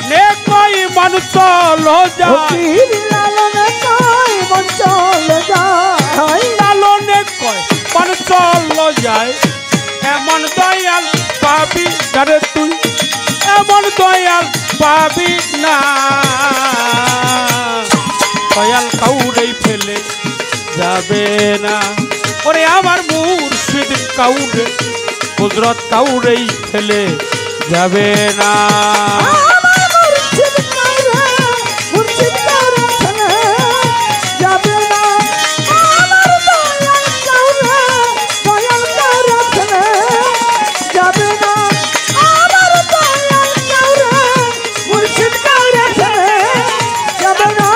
নে কই মানুষ চলো যায় ফকির লালনে কই মন চলে যায় লালনে কয় মানুষ চলো যায় এমন দয়াল পাবি যারে তুই এমন দয়াল পাবি না দয়াল কাউরেই ফেলে যাবে না ওরে আমার মুর্শিদ কাউরে কুদরত কাউরেই ফেলে যাবে না আমার মুর্শিদ কাউরে ছেড়ে যাবে না আমার দয়াল কাউরে ছেড়ে যাবে না আমার দয়াল কাউরে মুর্শিদ কাউরে ছেড়ে যাবে না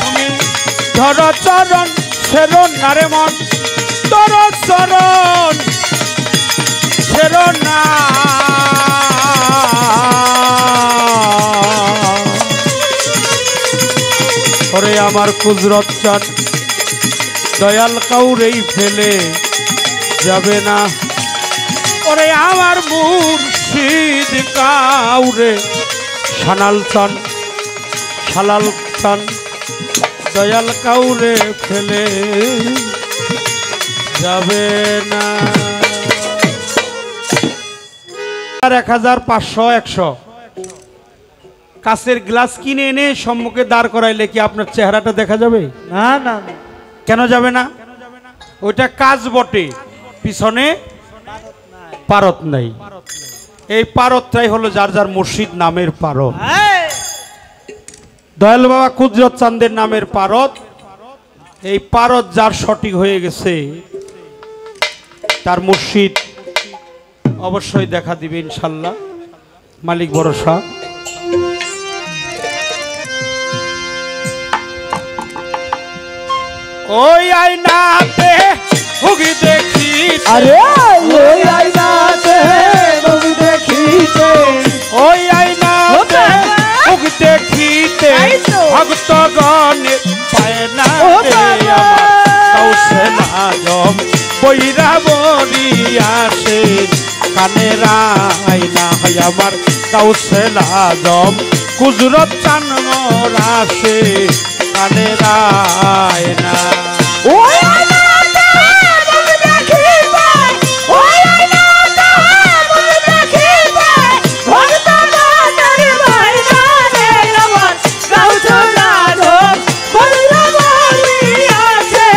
তুমি ধর চরণ সেরণ নারে মন ধর চরণ সেরণ না ওরে আমার কুদরত চান দয়াল কাউরেই ফেলে যাবে না ওরে আমার মুর্শিদ কাউরে সানাল চান সালাল চান দয়াল কাউরে ফেলে যাবে না 1500 100 কাঁচের গ্লাস কিনে এনে সম্মুখে দাঁড় করাইলে কি আপনার চেহারাটা দেখা যাবে? না না কেন যাবে না? ওইটা কাজ বটে, পিছনে পারত নাই। এই পারতটাই হলো যার যার মুর্শিদ নামের পারত। দয়াল বাবা কুদরত চাঁদের নামের পারত। এই পারত যার সঠিক হয়ে গেছে তার মুর্শিদ অবশ্যই দেখা দিবে ইনশাল্লাহ, মালিক ভরসা। ওই আয়নাতে হুগি দেখি, আরে ওই আয়নাতে হুগি দেখিতে, ওই আয়নাতে হুগি দেখিতে ভক্তগণে পায় না রে আমার কৌশল আজম বৈরা বরি আসে কানের আয়না হয় আমার কৌশল আজম কুদরত চান মোর আসে কানের আয়না। ওই আয়নাতে হুগি দেখিতে, ওই আয়নাতে হুগি দেখিতে ভক্তগণের বাইনা রে আমার কৌশল আজম বৈরা বরি আসে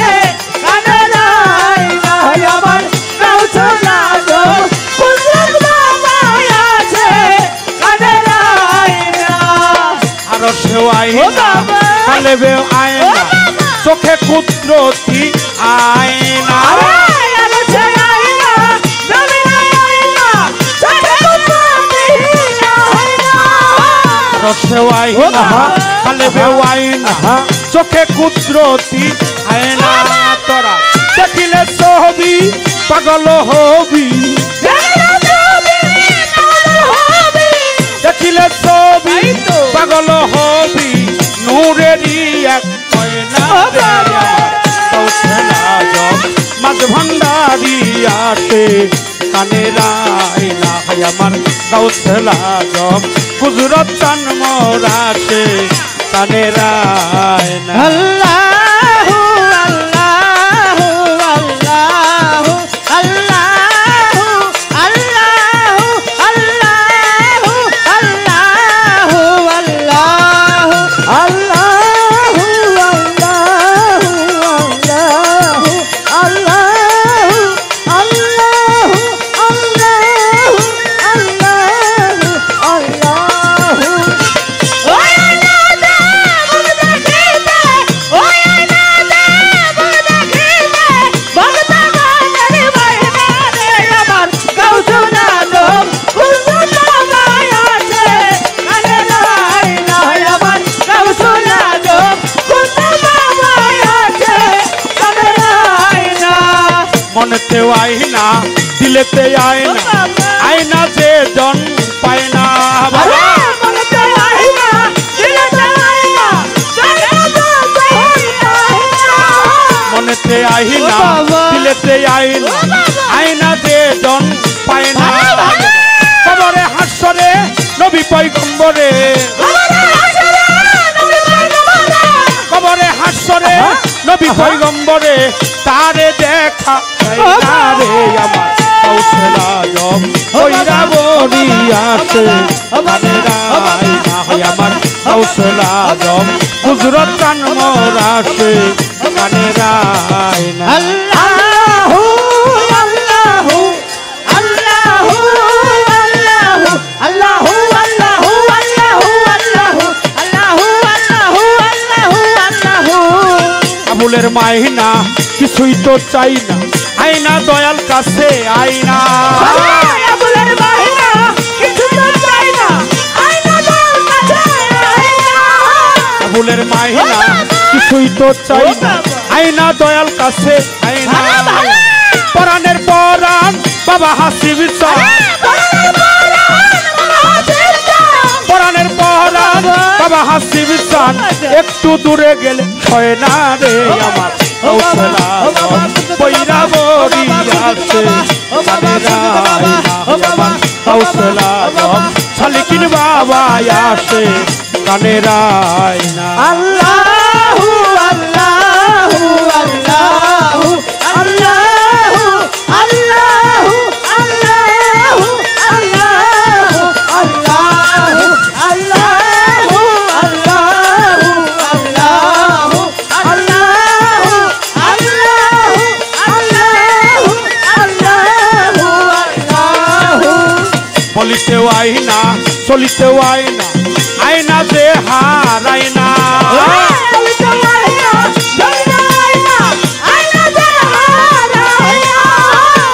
কানের আয়না হয় আমার কৌশল আজম কুদরত বাবা আসে কানের আয়না। আর সেও আয়না কালেবে আয়না চোখে কুদরতি আয়না, সেও আয়না কালেবে আয়না চোখে কুদরতি আয়না। তোরা দেখিলে ছবি পাগল হবি, দেখিলে ছবি পাগল হবি নূরেরই এক ময়না মাঝ ভান্ডারি আসে কানের আয়না হয় আমার কৌশল আজম কুদরত চান মোর আসে কানের আয়না। আল্লাহু আল্লাহু আল্লাহু আল্লাহু আল্লাহু আল্লাহু আল্লাহু আল্লাহু আল্লাহু আল্লাহু আল্লাহু আল্লাহু আল্লাহু ওই আয়নাতে হুগি দেখিতে, ওই আয়নাতে হুগি দেখিতে ভক্তগণের বাইনা রে আমার কৌশল আজম কুদরত বাবা আসে কানের আয়না হয় আমার কৌশল আজম কুদরত বাবা আসে কানের আয়না। মনেতে আয়না দিলেতে আয়না, আয়না যে জন পায় না আরে মনেতে আয়না দিলেতে আয়না মনেতে আয়না দিলেতে আয়না, আয়না যে জন পায় না কবরে হাসরে নবী পয়গম্বরে কবরে হাসরে নবী পয়গম্বরে তারে দেখা না রে আমার কৌশল আজম কইরা বলি আসে মানে রাই না হয় আমার কৌশল আজম হুজরত কান মোর আসে মানে রাই না আল্লাহু আল্লাহু আল্লাহু আল্লাহু আল্লাহু আল্লাহু আল্লাহু আল্লাহু আল্লাহু আল্লাহু আল্লাহু আবুলের মাইনা কিছুই তো চাই না আইনা দয়াল কাছে আইনা আবুলের মাইনা কিছু তো চাই না আইনা দয়াল কাছে আইনা আবুলের মাইনা কিছুই তো চাই না আইনা দয়াল কাছে আইনা পরাণের পরাণ বাবা হাসিব পরাণের পরাণ বাবা হাসিব একটু দূরে গেলে হয় না রে আমার কৌশল আজম পয়রা বরি আসে মানে রাই না আমার কৌশল আজম শালিকিন বাবা আসে কানে রাই না আল্লাহু আল্লাহু আল্লাহু আল্লাহু আল্লাহু আল্লাহু আল্লাহু আল্লাহু আল্লাহু আল্লাহু আল্লাহু আল্লাহু আল্লাহু আল্লাহু আল্লাহু বলিতেও আইনা চলিতেও আইনা আইনা যে হারাই না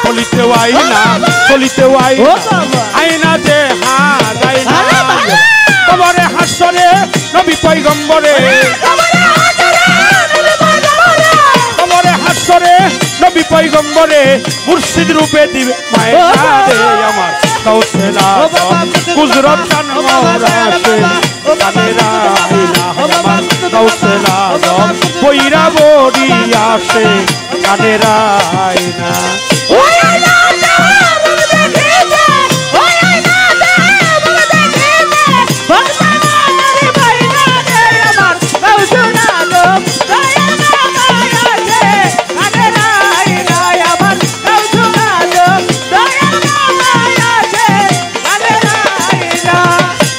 বলিতেও আইনা চলিতেও আইনা আইনা যে হারাই না কবরে হাসরে নবী পয়গম্বরে কবরে হাসরে নবী পয়গম্বরে মুর্শিদ রূপে দিবে মায়েরা রে আমার কৌশল আজম গুজরত কান মোর আসে কানে রাই না আমার কৌশল আজম পয়রা বরি আসে কানে রাই না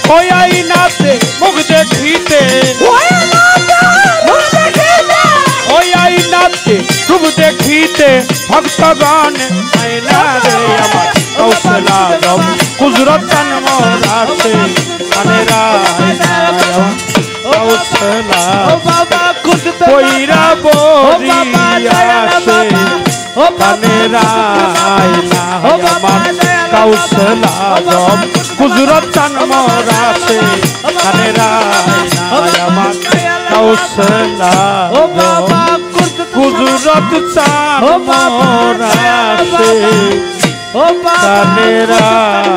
ওই আইনাতে মুখ দেখিতে ওই আইনাতে রূপ দেখিতে ভক্তগণ আইনা রে আমার কৌশল আজম গুজরত কান মোর আসে কানে রাই না আমার কৌশল পয়রা বরি আসে কানে রাই না আমার কৌশল আজম গুজরত কান মোর আসে কানে রাই না আমার কৌশল আজম গুজরত চান মোর আসে কানে রাই